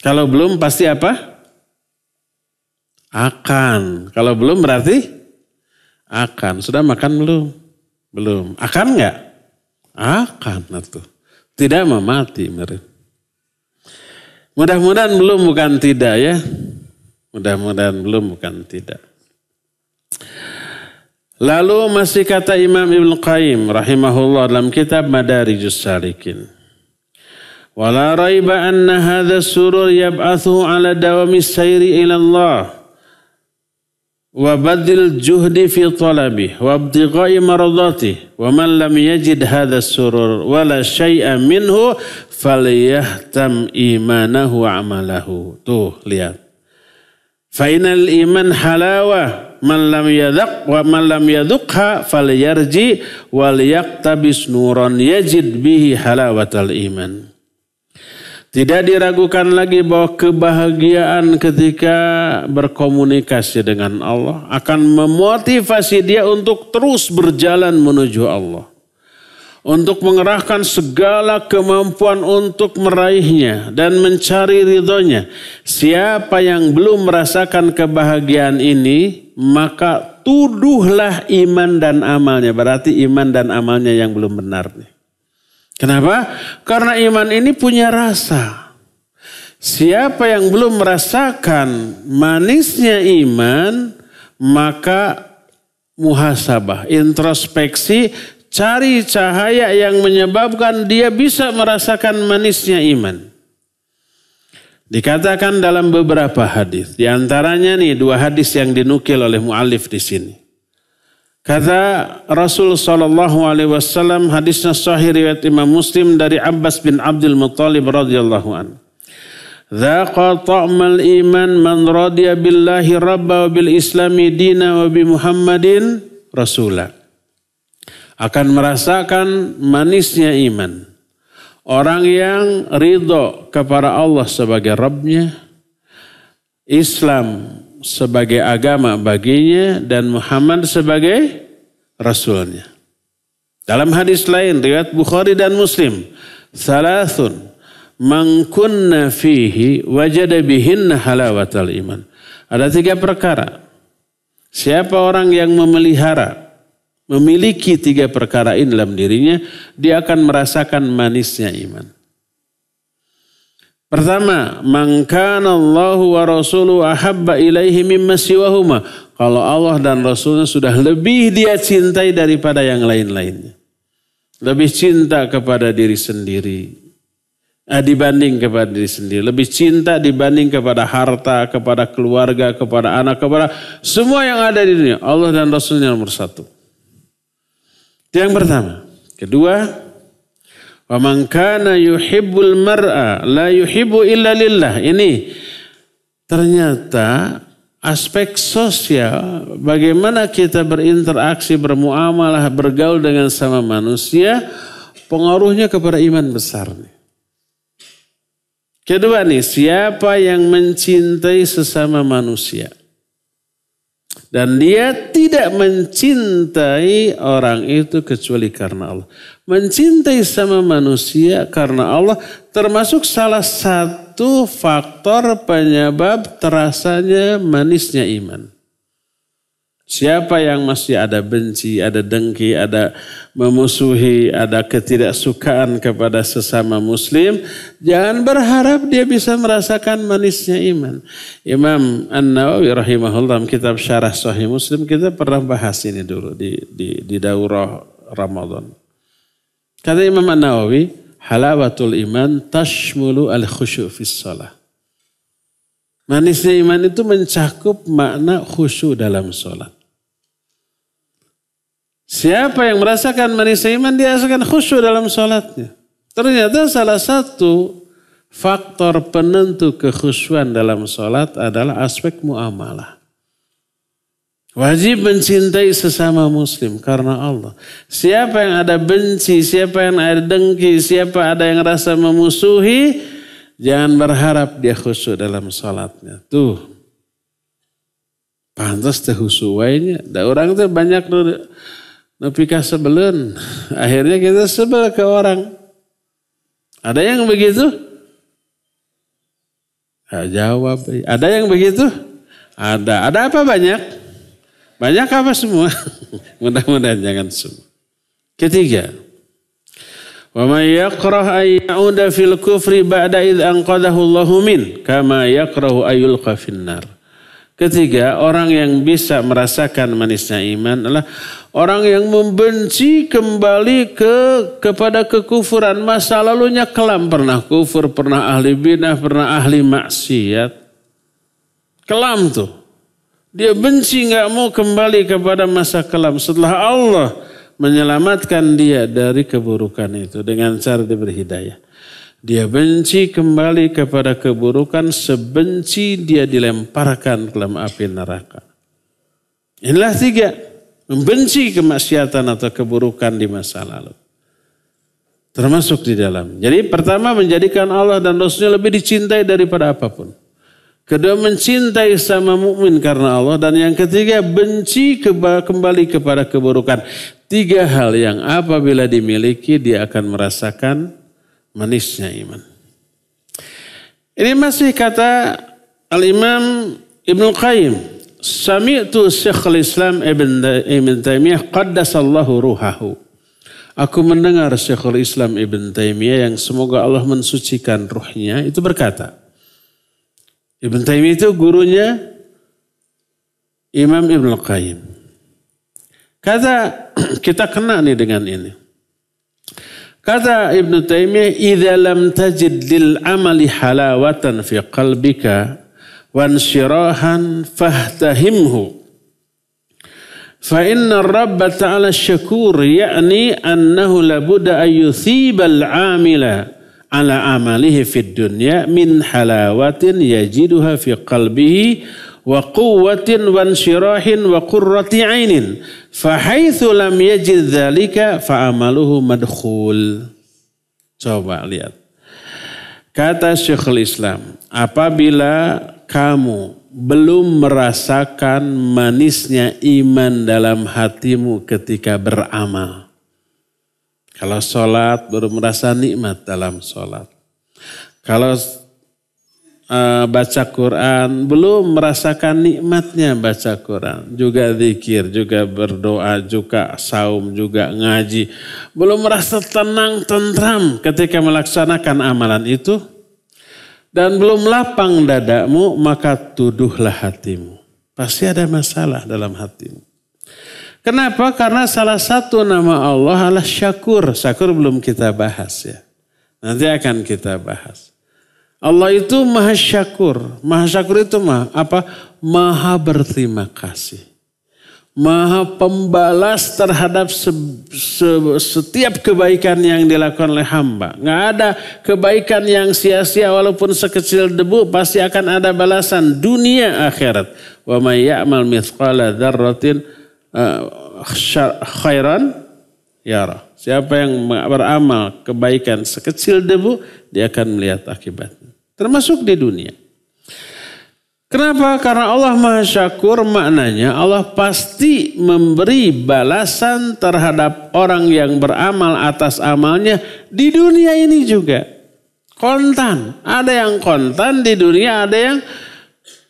Kalau belum pasti apa? Akan. Kalau belum berarti akan. Sudah makan belum? Belum. Akan enggak? Akan. Tidak mau mati. Mudah-mudahan belum bukan tidak ya. Mudah-mudahan belum bukan tidak. Lalu masih kata Imam Ibnu Qayyim rahimahullah dalam kitab Madarijus Salikin. Wala raiba anna hadha surur yab'athu ala dawami sayri ila Allah wa badil juhdi fi talabih wa ibtighai maradhatih wa man lam yajid hadha surur wala syai'a minhu falyahtam imanahu wa amalahu. Tuh lihat. Fa innal iman halawah man lam yadhaq wa man lam yadhuqha falyarji wal yaqtabis nuran yajid bihi halawatal iman. Tidak diragukan lagi bahwa kebahagiaan ketika berkomunikasi dengan Allah akan memotivasi dia untuk terus berjalan menuju Allah. Untuk mengerahkan segala kemampuan untuk meraihnya dan mencari ridhonya. Siapa yang belum merasakan kebahagiaan ini, maka tuduhlah iman dan amalnya. Berarti iman dan amalnya yang belum benar nih. Kenapa? Karena iman ini punya rasa. Siapa yang belum merasakan manisnya iman, maka muhasabah, introspeksi, cari cahaya yang menyebabkan dia bisa merasakan manisnya iman. Dikatakan dalam beberapa hadis, di antaranya nih 2 hadis yang dinukil oleh mu'allif di sini. Kata Rasul SAW, hadisnya sahih riwayat Imam Muslim dari Abbas bin Abdul Muttalib radhiyallahu anhu. Dzaqa ta'mal iman man radiya billahi rabba wa bil islami dina wa bi Muhammadin rasula. Akan merasakan manisnya iman orang yang ridho kepada Allah sebagai Rabbnya, Islam sebagai agama baginya, dan Muhammad sebagai Rasulnya. Dalam hadis lain riwayat Bukhari dan Muslim, salasun man kunna fihi wajada bihinna halawatal iman. Ada 3 perkara. Siapa orang yang memiliki 3 perkara ini dalam dirinya, dia akan merasakan manisnya iman. Pertama, man kana Allahu wa rasuluhu ahabba ilaihi mimma siwahuma. Kalau Allah dan Rasulnya sudah lebih dia cintai daripada yang lain-lainnya. Lebih cinta kepada diri sendiri dibanding kepada diri sendiri. Lebih cinta dibanding kepada harta, kepada keluarga, kepada anak, kepada semua yang ada di dunia. Allah dan Rasulnya nomor 1. Itu yang pertama. Kedua, wa man kana yuhibbul mar'a la yuhibbu illa lillah. Ini ternyata aspek sosial, bagaimana kita berinteraksi, bermuamalah, bergaul dengan sama manusia, pengaruhnya kepada iman besar nih. Kedua nih, siapa yang mencintai sesama manusia dan dia tidak mencintai orang itu kecuali karena Allah. Mencintai sama manusia karena Allah termasuk salah satu faktor penyebab terasanya manisnya iman. Siapa yang masih ada benci, ada dengki, ada memusuhi, ada ketidaksukaan kepada sesama muslim, jangan berharap dia bisa merasakan manisnya iman. Imam An-Nawawi rahimahullah kitab Syarah Sahih Muslim, kita pernah bahas ini dulu di daurah Ramadan. Kata Imam An-Nawawi, halawatul iman tashmulu al-khusyu' fis shalah. Manisnya iman itu mencakup makna khusyuk dalam sholat. Siapa yang merasakan manisnya iman, dia merasakan khusyuk dalam sholatnya. Ternyata salah satu faktor penentu kekhusyuan dalam sholat adalah aspek muamalah. Wajib mencintai sesama muslim karena Allah. Siapa yang ada benci, siapa yang ada dengki, siapa ada yang rasa memusuhi, jangan berharap dia khusyuk dalam sholatnya. Tuh. Pantas teh khusyuainya. Da orang tuh banyak nepika sebelen. Akhirnya kita sebel ke orang. Ada yang begitu? Jawab. Ada yang begitu? Ada. Ada apa banyak? Banyak apa semua? Mudah-mudahan jangan semua. Ketiga. Wa may yakrah ay ya'uda fil kufri ba'da id anqadahu Allahu min kama yakrahu ayulqa finnar. Ketiga, orang yang bisa merasakan manisnya iman adalah orang yang membenci kembali kepada kekufuran. Masa lalunya kelam, pernah kufur, pernah ahli bidah, pernah ahli maksiat. Kelam tuh. Dia benci, gak mau kembali kepada masa kelam setelah Allah menyelamatkan dia dari keburukan itu dengan cara diberi hidayah. Dia benci kembali kepada keburukan sebenci dia dilemparkan ke dalam api neraka. Inilah tiga. Membenci kemaksiatan atau keburukan di masa lalu. Termasuk di dalam. Jadi pertama menjadikan Allah dan Rasulnya lebih dicintai daripada apapun. Kedua mencintai sama mukmin karena Allah. Dan yang ketiga benci kembali kepada keburukan. Tiga hal yang apabila dimiliki dia akan merasakan manisnya iman. Ini masih kata Al-Imam Ibnu Qayyim. Sami'tu Syekhul Islam Ibn Taimiyah qaddasallahu ruhahu. Aku mendengar Syekhul Islam Ibn Taimiyah yang semoga Allah mensucikan ruhnya itu berkata. Ibn Taimiyah itu gurunya Imam Ibnu Qayyim. Kata kita kena nih dengan ini. Kata Ibnu Taimiyah, "Idza lam tajid lil amali halawatan fi qalbika wa insyirahan fahtahimhu. Fa inna ar-Rabb ta'ala syakur ya'ni annahu la budda an yuthiba al-'amila ala amalihi fid dunya min halawatin yajiduha fi qalbihi wa quwwatin wa insyirahin wa qurrati 'ainin fa haitsu lam yajid dzalika fa amaluhu madkhul." Coba lihat. Kata Syekhul Islam, apabila kamu belum merasakan manisnya iman dalam hatimu ketika beramal. Kalau sholat baru merasa nikmat dalam sholat. Kalau baca Quran, belum merasakan nikmatnya baca Quran. Juga zikir, juga berdoa, juga saum, juga ngaji. Belum merasa tenang, tentram ketika melaksanakan amalan itu. Dan belum lapang dadamu, maka tuduhlah hatimu. Pasti ada masalah dalam hatimu. Kenapa? Karena salah satu nama Allah adalah Syakur. Syakur belum kita bahas ya. Nanti akan kita bahas. Allah itu maha syakur. Maha syakur itu apa? Maha berterima kasih. Maha pembalas terhadap setiap kebaikan yang dilakukan oleh hamba. Nggak ada kebaikan yang sia-sia walaupun sekecil debu. Pasti akan ada balasan dunia akhirat. Wa may ya'mal mithqala dzarratin khairan yara. Siapa yang beramal kebaikan sekecil debu, dia akan melihat akibatnya. Termasuk di dunia. Kenapa? Karena Allah Maha Syakur, maknanya Allah pasti memberi balasan terhadap orang yang beramal atas amalnya di dunia ini juga. Kontan. Ada yang kontan di dunia, ada yang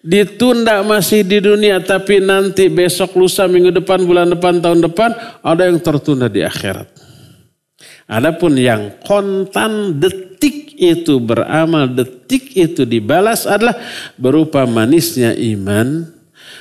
ditunda masih di dunia, tapi nanti besok, lusa, minggu depan, bulan depan, tahun depan, ada yang tertunda di akhirat. Adapun yang kontan detik itu beramal, detik itu dibalas adalah berupa manisnya iman,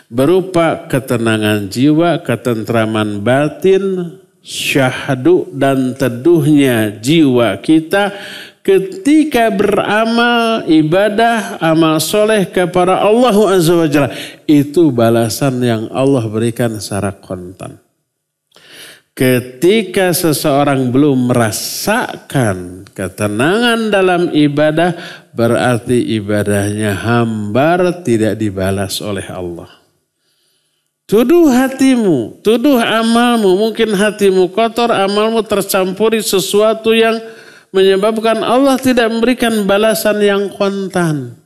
berupa ketenangan jiwa, ketentraman batin, syahdu dan teduhnya jiwa kita ketika beramal ibadah, amal soleh kepada Allah Azza wa Jalla. Itu balasan yang Allah berikan secara kontan. Ketika seseorang belum merasakan ketenangan dalam ibadah, berarti ibadahnya hambar, tidak dibalas oleh Allah. Tuduh hatimu, tuduh amalmu. Mungkin hatimu kotor, amalmu tercampuri sesuatu yang menyebabkan Allah tidak memberikan balasan yang kontan.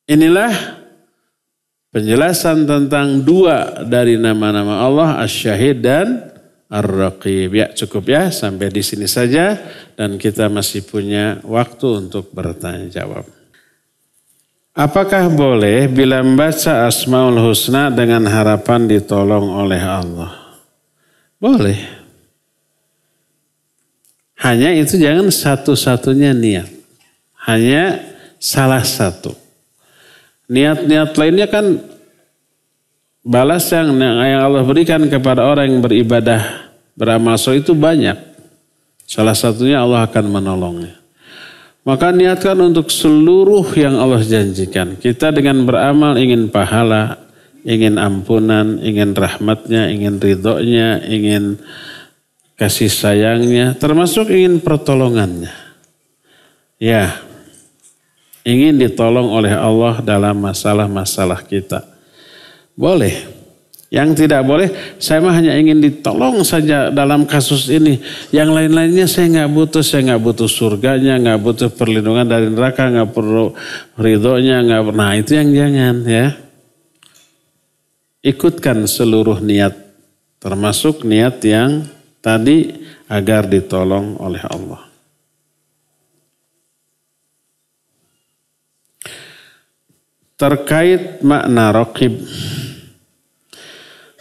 Inilah penjelasan tentang dua dari nama-nama Allah, Asy-Syahid dan Ar-Raqib. Ya cukup ya sampai di sini saja dan kita masih punya waktu untuk bertanya jawab. Apakah boleh bila membaca Asmaul Husna dengan harapan ditolong oleh Allah? Boleh. Hanya itu jangan satu-satunya niat. Hanya salah satu. Niat-niat lainnya kan balas yang Allah berikan kepada orang yang beribadah beramal soleh itu banyak. Salah satunya Allah akan menolongnya. Maka niatkan untuk seluruh yang Allah janjikan. Kita dengan beramal ingin pahala, ingin ampunan, ingin rahmatnya, ingin ridhonya, ingin kasih sayangnya, termasuk ingin pertolongannya. Ya, ingin ditolong oleh Allah dalam masalah-masalah kita. Boleh. Yang tidak boleh, saya mah hanya ingin ditolong saja dalam kasus ini. Yang lain-lainnya saya nggak butuh surganya, nggak butuh perlindungan dari neraka, nggak perlu ridhonya, nggak. Nah itu yang jangan ya. Ikutkan seluruh niat, termasuk niat yang tadi agar ditolong oleh Allah. Terkait makna raqib.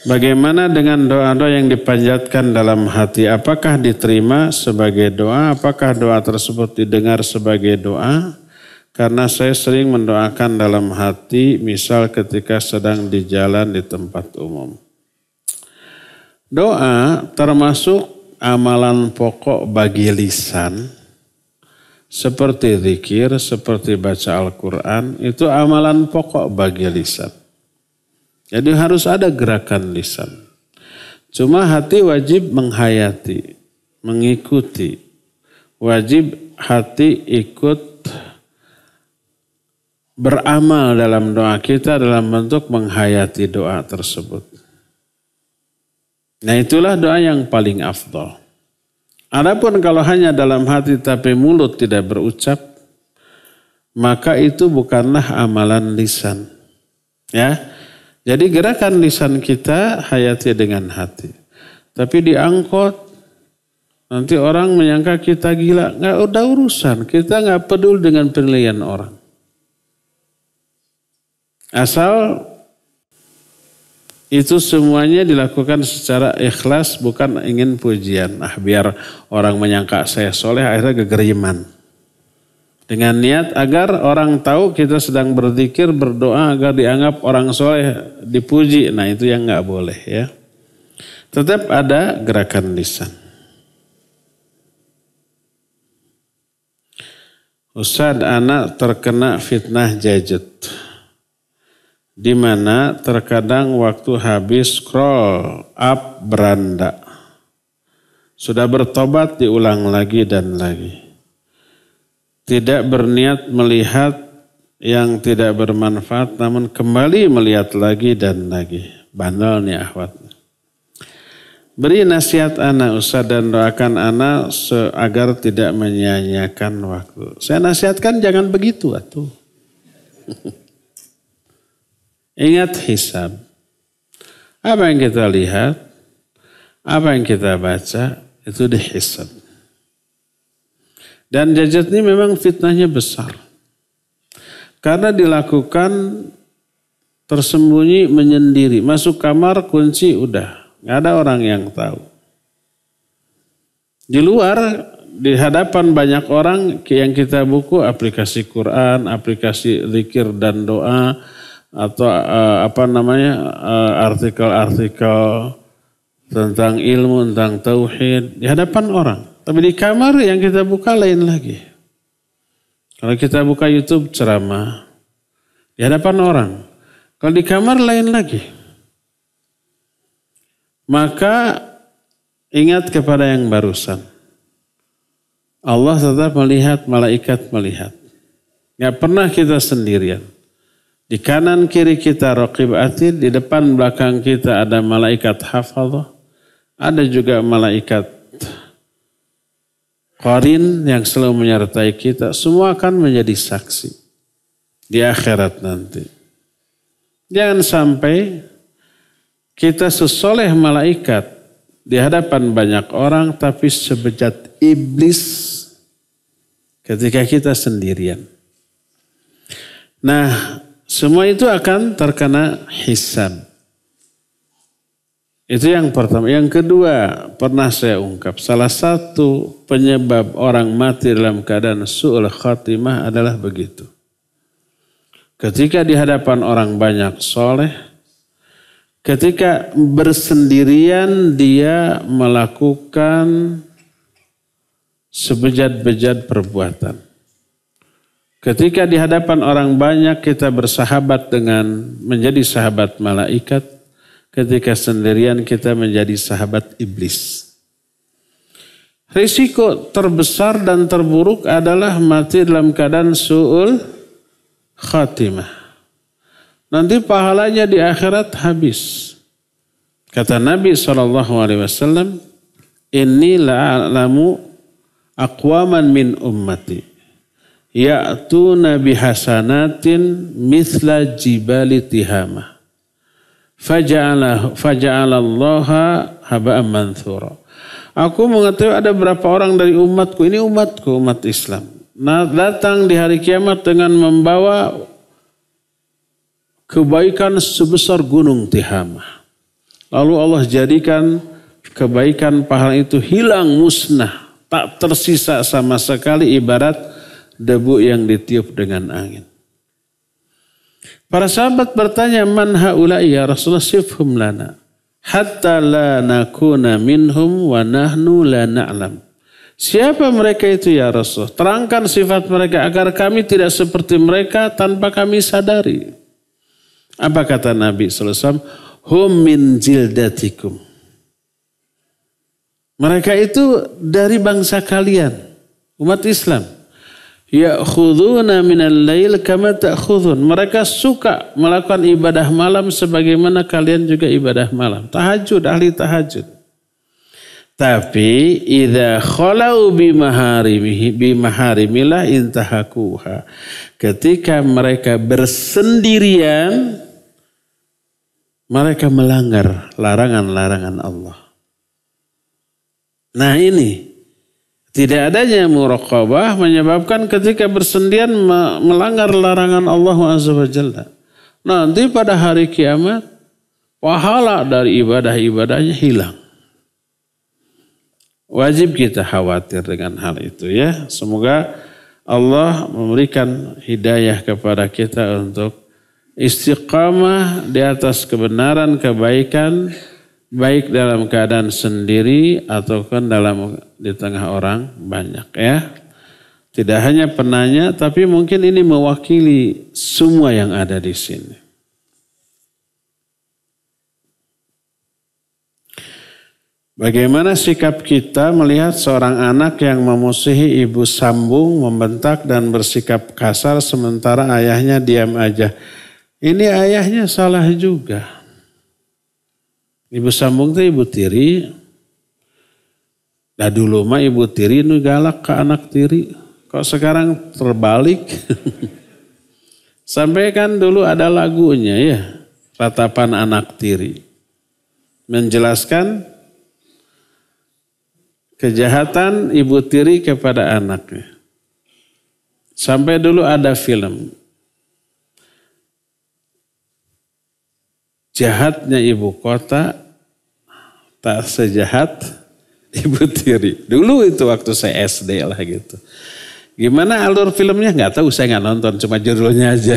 Bagaimana dengan doa-doa yang dipanjatkan dalam hati? Apakah diterima sebagai doa? Apakah doa tersebut didengar sebagai doa? Karena saya sering mendoakan dalam hati, misal ketika sedang di jalan di tempat umum. Doa termasuk amalan pokok bagi lisan. Seperti zikir, seperti baca Al-Quran, itu amalan pokok bagi lisan. Jadi harus ada gerakan lisan. Cuma hati wajib menghayati, mengikuti. Wajib hati ikut beramal dalam doa kita dalam bentuk menghayati doa tersebut. Nah itulah doa yang paling afdal. Adapun kalau hanya dalam hati tapi mulut tidak berucap, maka itu bukanlah amalan lisan. Ya. Jadi gerakan lisan kita hayati dengan hati. Tapi diangkut, nanti orang menyangka kita gila. Nggak ada urusan, kita nggak peduli dengan penilaian orang. Asal itu semuanya dilakukan secara ikhlas, bukan ingin pujian. Biar orang menyangka saya soleh, akhirnya gegeriman. Dengan niat agar orang tahu kita sedang berzikir, berdoa agar dianggap orang soleh, dipuji. Nah itu yang nggak boleh ya. Tetap ada gerakan lisan. Ustadz, anak terkena fitnah jajut. Di mana terkadang waktu habis scroll up beranda. Sudah bertobat diulang lagi dan lagi. Tidak berniat melihat yang tidak bermanfaat, namun kembali melihat lagi dan lagi. Bandel nih akhwat. Beri nasihat anak Ustaz dan doakan anak agar tidak menyia-nyiakan waktu. Saya nasihatkan jangan begitu atuh. Ingat hisab. Apa yang kita lihat, apa yang kita baca, itu dihisab. Dan jajat ini memang fitnahnya besar. Karena dilakukan tersembunyi menyendiri. Masuk kamar kunci udah. Gak ada orang yang tahu. Di luar, di hadapan banyak orang yang kita buku aplikasi Quran, aplikasi zikir dan doa, atau artikel-artikel tentang ilmu, tentang tauhid. Di hadapan orang. Tapi di kamar yang kita buka lain lagi. Kalau kita buka YouTube ceramah, di hadapan orang. Kalau di kamar lain lagi. Maka ingat kepada yang barusan. Allah tetap melihat, malaikat melihat. Gak pernah kita sendirian. Di kanan kiri kita raqib atid, di depan belakang kita ada malaikat hafadhah. Ada juga malaikat qarin yang selalu menyertai kita, semua akan menjadi saksi di akhirat nanti. Jangan sampai kita sesoleh malaikat, di hadapan banyak orang, tapi sebejat iblis ketika kita sendirian. Nah, semua itu akan terkena hisab. Itu yang pertama. Yang kedua, pernah saya ungkap, salah satu penyebab orang mati dalam keadaan su'ul khatimah adalah begitu. Ketika di hadapan orang banyak soleh, ketika bersendirian dia melakukan sebejat-bejat perbuatan. Ketika di hadapan orang banyak kita bersahabat dengan menjadi sahabat malaikat. Ketika sendirian kita menjadi sahabat iblis. Risiko terbesar dan terburuk adalah mati dalam keadaan su'ul khatimah. Nanti pahalanya di akhirat habis. Kata Nabi SAW, "Inni la'alamu aqwaman min ummati ya'tuna bihasanatin mithla jibali tihamah. Faja'alallaha haba'an manthura." Aku mengetahui ada berapa orang dari umatku, ini umatku, umat Islam. Nah, datang di hari kiamat dengan membawa kebaikan sebesar gunung Tihamah. Lalu Allah jadikan kebaikan pahala itu hilang, musnah. Tak tersisa sama sekali, ibarat debu yang ditiup dengan angin. Para sahabat bertanya, "Man haula'i ya Rasulullah, sifhum lana hatta la nakuna minhum wa nahnu la na'lam." Siapa mereka itu ya Rasul? Terangkan sifat mereka agar kami tidak seperti mereka tanpa kami sadari. Apa kata Nabi SAW? Hum min jildatikum. Mereka itu dari bangsa kalian, umat Islam. Ya'khuduna minal lail kama ta'khudun. Mereka suka melakukan ibadah malam sebagaimana kalian juga ibadah malam. Tahajud, ahli tahajud. Tapi idza khalau bimaharimillah intahakuha. Ketika mereka bersendirian, mereka melanggar larangan-larangan Allah. Nah ini. Tidak adanya muraqabah menyebabkan ketika bersendirian melanggar larangan Allah Azza wa Jalla. Nanti pada hari kiamat, pahala dari ibadah-ibadahnya hilang. Wajib kita khawatir dengan hal itu ya. Semoga Allah memberikan hidayah kepada kita untuk istiqamah di atas kebenaran, kebaikan, baik dalam keadaan sendiri ataupun di tengah orang banyak ya. Tidak hanya penanya, tapi mungkin ini mewakili semua yang ada di sini. Bagaimana sikap kita melihat seorang anak yang memusuhi ibu sambung, membentak dan bersikap kasar sementara ayahnya diam aja? Ini ayahnya salah juga. Ibu sambung itu ibu tiri. Dah dulu mah ibu tiri nu galak ke anak tiri. Kok sekarang terbalik? Sampai kan dulu ada lagunya ya. Ratapan anak tiri. Menjelaskan kejahatan ibu tiri kepada anaknya. Sampai dulu ada film. Jahatnya ibu kota tak sejahat ibu tiri. Dulu itu waktu saya SD lah gitu. Gimana alur filmnya nggak tahu, saya nggak nonton, cuma judulnya aja.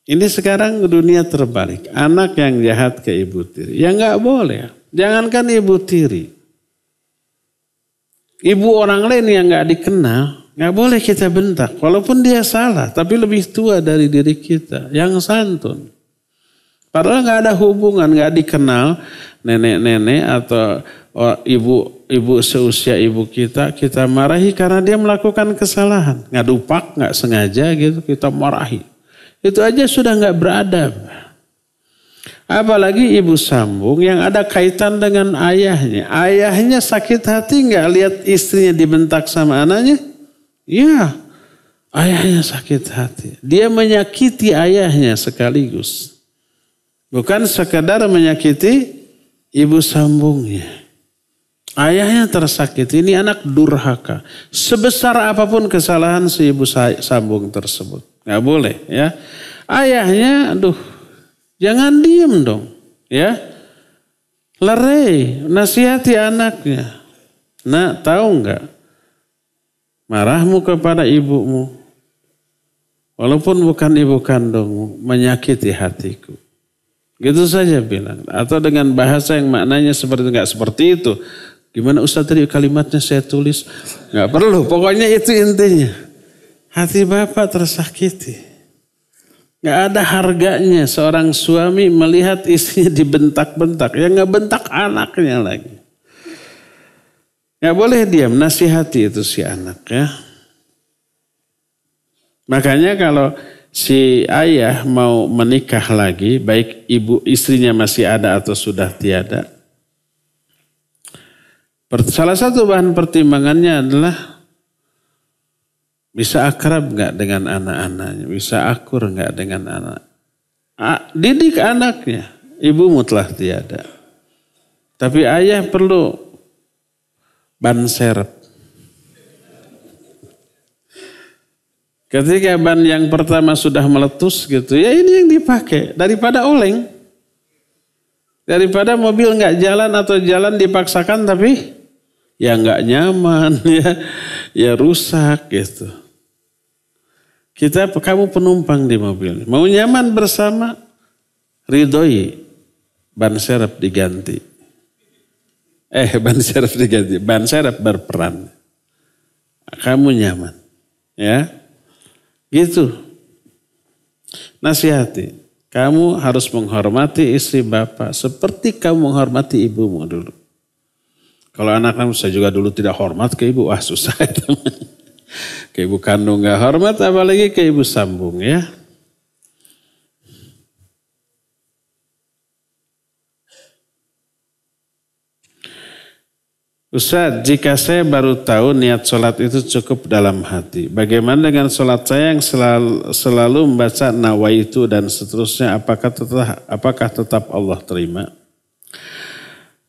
Ini sekarang dunia terbalik. Anak yang jahat ke ibu tiri. Ya nggak boleh. Jangankan ibu tiri. Ibu orang lain yang nggak dikenal. Nggak boleh kita bentak, walaupun dia salah, tapi lebih tua dari diri kita, yang santun. Padahal nggak ada hubungan, nggak dikenal nenek-nenek atau ibu seusia ibu kita marahi karena dia melakukan kesalahan, nggak dupak, nggak sengaja gitu, kita marahi. Itu aja sudah nggak beradab. Apalagi ibu sambung yang ada kaitan dengan ayahnya. Ayahnya sakit hati nggak lihat istrinya dibentak sama anaknya? Ya, ayahnya sakit hati. Dia menyakiti ayahnya sekaligus. Bukan sekadar menyakiti ibu sambungnya. Ayahnya tersakiti, ini anak durhaka. Sebesar apapun kesalahan si ibu sambung tersebut. Gak boleh ya. Ayahnya, jangan diem dong. Ya, lerai, nasihati anaknya. Nak, tahu nggak? Marahmu kepada ibumu, walaupun bukan ibu kandungmu, menyakiti hatiku. Gitu saja bilang. Atau dengan bahasa yang maknanya seperti nggak seperti itu. Gimana Ustaz tadi kalimatnya saya tulis? Nggak perlu, pokoknya itu intinya. Hati bapak tersakiti. Gak ada harganya seorang suami melihat istrinya dibentak-bentak. Ya gak bentak anaknya lagi. Gak boleh diam, nasihati itu si anak ya. Makanya kalau si ayah mau menikah lagi, baik ibu istrinya masih ada atau sudah tiada. Salah satu bahan pertimbangannya adalah bisa akrab nggak dengan anak-anaknya? Bisa akur nggak dengan anak? Didik anaknya. Ibumu telah tiada. Tapi ayah perlu ban serep. Ketika ban yang pertama sudah meletus gitu, ya ini yang dipakai. Daripada oleng. Daripada mobil nggak jalan atau jalan dipaksakan tapi ya nggak nyaman, ya rusak gitu. Kamu penumpang di mobil. Mau nyaman bersama, ridhoi. Ban serep diganti. Ban serep diganti. Ban serep berperan. Kamu nyaman. Ya. Gitu. Nasihati. Kamu harus menghormati istri bapak. Seperti kamu menghormati ibumu dulu. Kalau anak kamu, saya juga dulu tidak hormat ke ibu. Wah susah itu. Ke ibu kandung gak hormat, apalagi ke ibu sambung ya. Ustaz, jika saya baru tahu niat sholat itu cukup dalam hati. Bagaimana dengan sholat saya yang selalu membaca nawaitu dan seterusnya, apakah tetap Allah terima?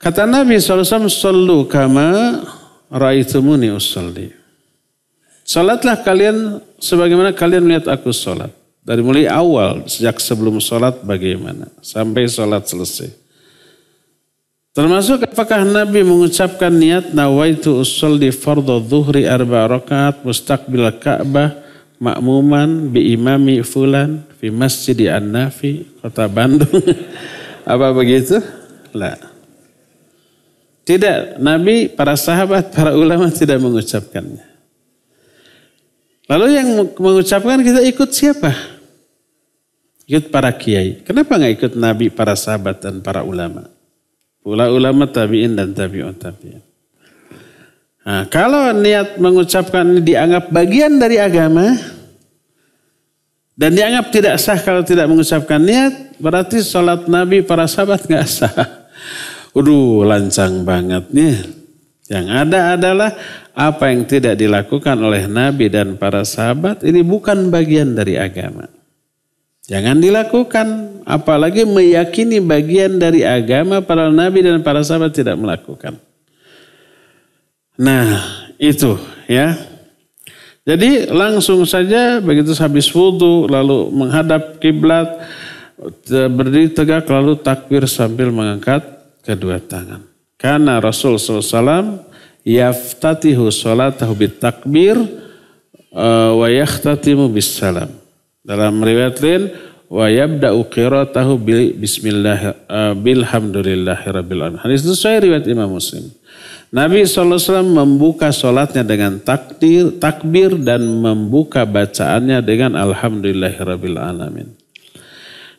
Kata Nabi SAW, sallu kama ra'aitumuni usalli. Salatlah kalian sebagaimana kalian melihat aku salat. Dari mulai awal, sejak sebelum salat bagaimana. Sampai salat selesai. Termasuk apakah Nabi mengucapkan niat nawaitu usolli fardhu dhuhri 4 rakaat mustaqbil Ka'bah ma'muman bi imami fulan fi masjid An-Nafi kota Bandung. Apa begitu? La. Tidak, Nabi, para sahabat, para ulama tidak mengucapkannya. Lalu yang mengucapkan kita ikut siapa? Ikut para kiai. Kenapa nggak ikut Nabi, para sahabat dan para ulama? Ulama tabi'in dan tabi'un tabi'in. Nah, kalau niat mengucapkan ini dianggap bagian dari agama dan dianggap tidak sah kalau tidak mengucapkan niat, berarti sholat Nabi, para sahabat nggak sah. Lancang banget nih. Yang ada adalah apa yang tidak dilakukan oleh Nabi dan para sahabat ini bukan bagian dari agama. Jangan dilakukan, apalagi meyakini bagian dari agama para Nabi dan para sahabat tidak melakukan. Nah, itu ya. Jadi langsung saja begitu habis wudu lalu menghadap kiblat, berdiri tegak lalu takbir sambil mengangkat kedua tangan. Karena Rasul SAW yaftatihu salatahu bitakbir wa yakhtatimu bisalam. Dalam riwayat lain wa yabda'u qira'atahu bismillah bilhamdulillahirabbil alamin. Hadis itu saya riwayat Imam Muslim. Nabi SAW membuka salatnya dengan takbir dan membuka bacaannya dengan alhamdulillahirabbil alamin.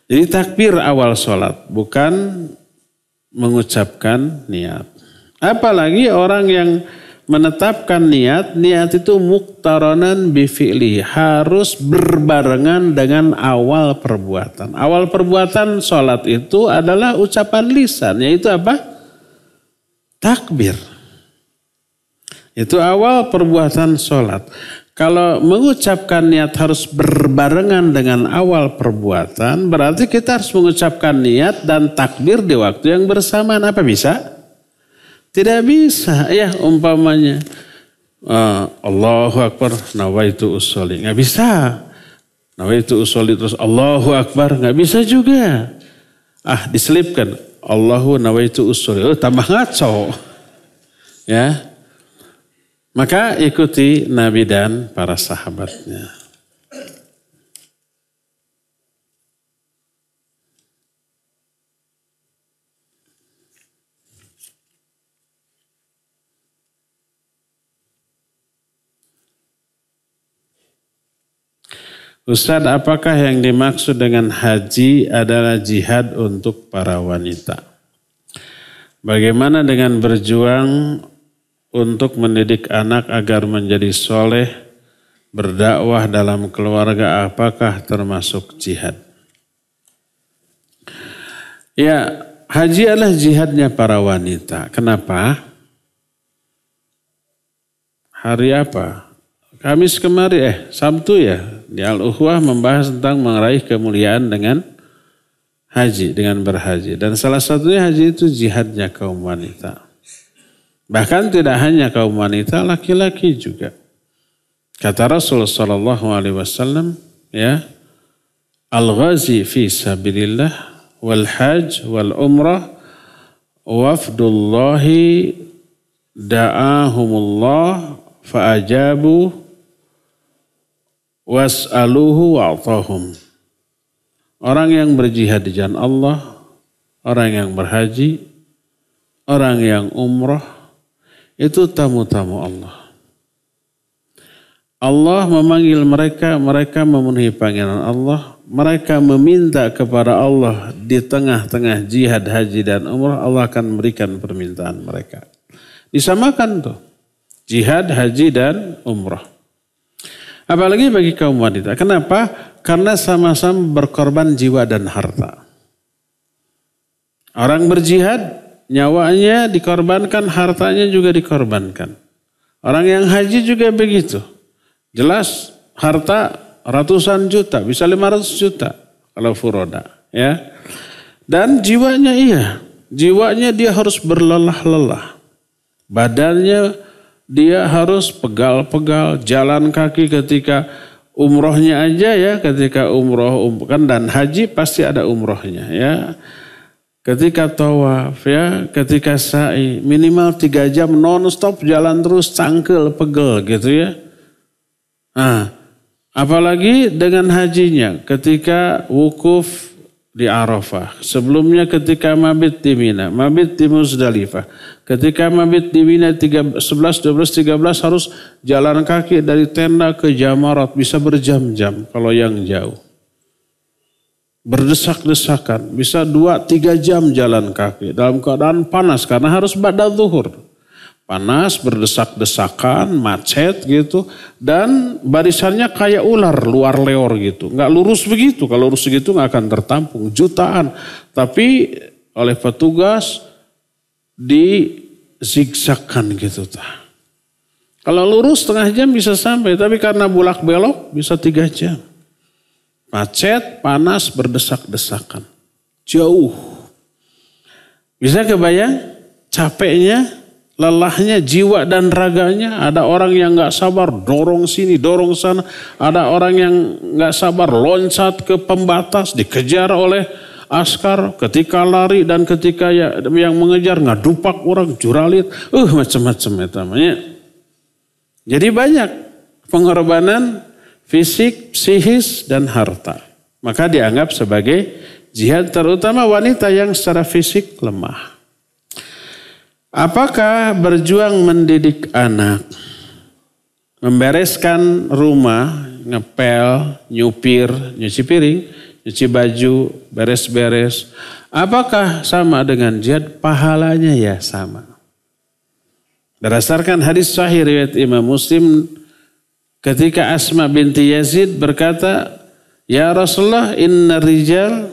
Jadi takbir awal salat, bukan mengucapkan niat. Apalagi orang yang menetapkan niat itu muqtaranan bifi'li, harus berbarengan dengan awal perbuatan. Awal perbuatan sholat itu adalah ucapan lisan, yaitu apa? Takbir. Itu awal perbuatan sholat. Kalau mengucapkan niat harus berbarengan dengan awal perbuatan, berarti kita harus mengucapkan niat dan takbir di waktu yang bersamaan. Apa bisa? Tidak bisa. Ya umpamanya Allahu Akbar nawaitu usolli. Nggak bisa. Nawaitu usolli terus Allahu Akbar. Nggak bisa juga. Diselipkan. Allahu nawaitu usolli. Tambah ngaco. Ya. Maka ikuti Nabi dan para sahabatnya. Ustaz, apakah yang dimaksud dengan haji adalah jihad untuk para wanita? Bagaimana dengan berjuang untuk mendidik anak agar menjadi soleh, berdakwah dalam keluarga, apakah termasuk jihad? Ya, haji adalah jihadnya para wanita. Kenapa? Hari apa? Kamis kemarin, Sabtu ya, di Al-Ukhwah membahas tentang meraih kemuliaan dengan haji, dengan berhaji. Dan salah satunya haji itu jihadnya kaum wanita. Bahkan tidak hanya kaum wanita, laki-laki juga. Kata Rasul sallallahu alaihi wasallam, ya, al-ghazi fi sabilillah wal hajj wal umrah wafdullahi da'ahumullah fa'ajabu was'aluhu wa'atahum. Orang yang berjihad di jalan Allah, orang yang berhaji, orang yang umrah, itu tamu-tamu Allah. Allah memanggil mereka, mereka memenuhi panggilan Allah. Mereka meminta kepada Allah di tengah-tengah jihad, haji dan umrah. Allah akan memberikan permintaan mereka. Disamakan tuh. Jihad, haji dan umrah. Apalagi bagi kaum wanita. Kenapa? Karena sama-sama berkorban jiwa dan harta. Orang berjihad, nyawanya dikorbankan, hartanya juga dikorbankan. Orang yang haji juga begitu. Jelas harta ratusan juta, bisa 500 juta kalau furoda. Ya. Dan jiwanya iya. Jiwanya dia harus berlelah-lelah. Badannya dia harus pegal-pegal, jalan kaki ketika umrohnya aja ya. Ketika umroh kan dan haji pasti ada umrohnya ya. Ketika tawaf ya, ketika sa'i minimal 3 jam non-stop jalan terus cangkel pegel gitu ya. Apalagi dengan hajinya ketika wukuf di Arafah. Sebelumnya ketika mabit di Mina, mabit di Muzdalifah. Ketika mabit di Mina 11, 12, 13 harus jalan kaki dari tenda ke Jamarat bisa berjam-jam kalau yang jauh. Berdesak-desakan, bisa 2-3 jam jalan kaki dalam keadaan panas karena harus ba'da zuhur. Panas, berdesak-desakan, macet gitu dan barisannya kayak ular luar leor gitu. Nggak lurus begitu, kalau lurus begitu nggak akan tertampung jutaan. Tapi oleh petugas dizigzagkan gitu. Kalau lurus setengah jam bisa sampai, tapi karena bulak belok bisa 3 jam. Macet, panas, berdesak-desakan. Jauh. Bisa kebayang capeknya, lelahnya, jiwa dan raganya. Ada orang yang gak sabar dorong sini, dorong sana. Ada orang yang gak sabar loncat ke pembatas, dikejar oleh askar. Ketika lari dan ketika yang mengejar ngadupak orang, juralit. Macam-macam ya namanya. Jadi banyak pengorbanan fisik, psikis, dan harta. Maka dianggap sebagai jihad, terutama wanita yang secara fisik lemah. Apakah berjuang mendidik anak, membereskan rumah, ngepel, nyupir, nyuci piring, nyuci baju, beres-beres, apakah sama dengan jihad? Pahalanya ya sama. Berdasarkan hadis sahih riwayat Imam Muslim, ketika Asma binti Yazid berkata, "Ya Rasulullah, inna rijal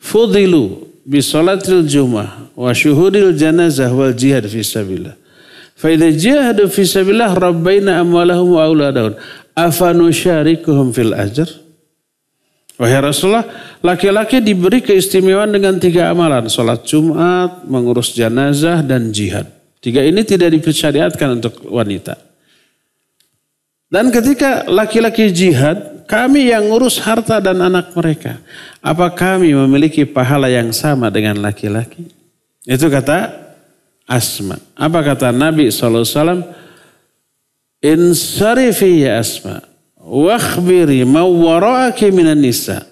fudilu bi salatil jum'ah wa syuhudil janazah wal jihad fi sabilillah." Fa idza jahadu fi sabilillah rabbaina amwalahum wa auladahum afanusyarikuhum fil ajr. Wahai Rasulullah, laki-laki diberi keistimewaan dengan 3 amalan. Salat Jumat, mengurus jenazah, dan jihad. 3 ini tidak disyariatkan untuk wanita. Dan ketika laki-laki jihad, kami yang ngurus harta dan anak mereka. Apa kami memiliki pahala yang sama dengan laki-laki? Itu kata Asma. Apa kata Nabi SAW? Insarifi ya Asma. Wakhbiri mawwara'aki minan nisa.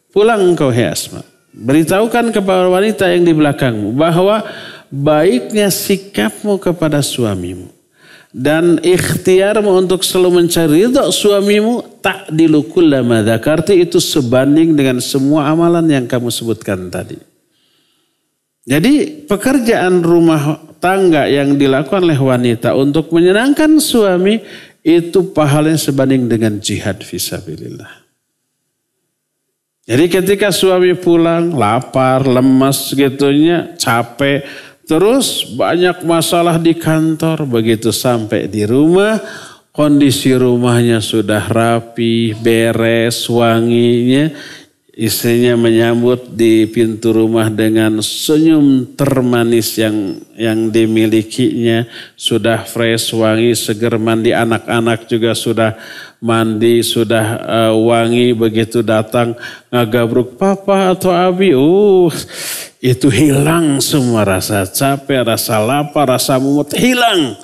Pulang engkau hai Asma. Beritahukan kepada wanita yang di belakangmu bahwa baiknya sikapmu kepada suamimu dan ikhtiarmu untuk selalu mencari ridha suamimu ta'dilu kullama dzakarti, itu sebanding dengan semua amalan yang kamu sebutkan tadi. Jadi pekerjaan rumah tangga yang dilakukan oleh wanita untuk menyenangkan suami itu pahalanya sebanding dengan jihad fisabilillah. Jadi ketika suami pulang lapar, lemas gitunya, capek, terus banyak masalah di kantor, begitu sampai di rumah, kondisi rumahnya sudah rapi, beres, wanginya, istrinya menyambut di pintu rumah dengan senyum termanis yang dimilikinya. Sudah fresh, wangi, seger, mandi. Anak-anak juga sudah mandi, sudah wangi. Begitu datang ngagabruk papa atau abi. Itu hilang semua rasa capek, rasa lapar, rasa mumet. Hilang.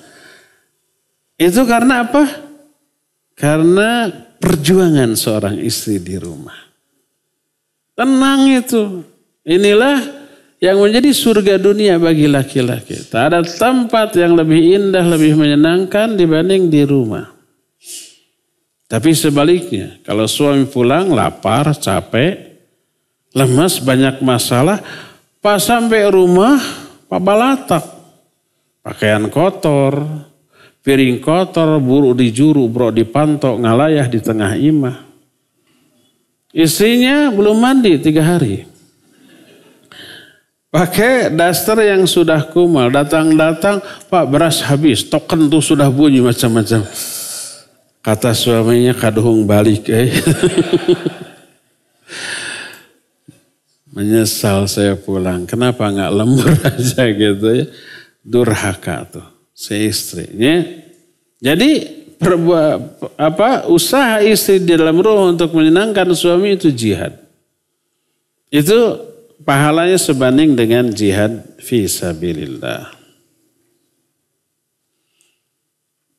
Itu karena apa? Karena perjuangan seorang istri di rumah. Tenang itu. Inilah yang menjadi surga dunia bagi laki-laki. Tak ada tempat yang lebih indah, lebih menyenangkan dibanding di rumah. Tapi sebaliknya, kalau suami pulang lapar, capek, lemas, banyak masalah, pas sampai rumah, Pak Balatak. Pakaian kotor, piring kotor, buruk dijuru, bro dipantok, ngalayah di tengah imah. Istrinya belum mandi 3 hari. Pakai daster yang sudah kumal. Datang-datang, Pak beras habis. Token tuh sudah bunyi macam-macam. Kata suaminya, kaduhung balik. Menyesal saya pulang. Kenapa gak lembur aja gitu ya. Durhaka tuh si istrinya. Jadi usaha istri di dalam rumah untuk menyenangkan suami itu jihad. Itu pahalanya sebanding dengan jihad fisabilillah.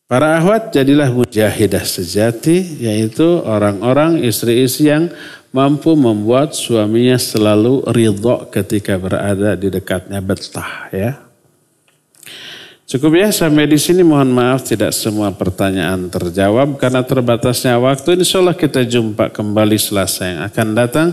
Para akhwat, jadilah mujahidah sejati, yaitu orang-orang istri-istri yang mampu membuat suaminya selalu ridho ketika berada di dekatnya, betah ya. Cukup ya sampai di sini, mohon maaf tidak semua pertanyaan terjawab karena terbatasnya waktu. Insyaallah kita jumpa kembali Selasa yang akan datang.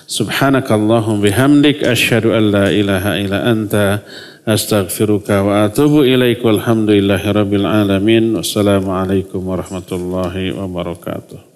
Subhanakallahum bihamdik asyhadu an la ilaha illa anta astaghfiruka wa atubu ilaik. Walhamdulillahirabbil alamin. Wassalamualaikum warahmatullahi wabarakatuh.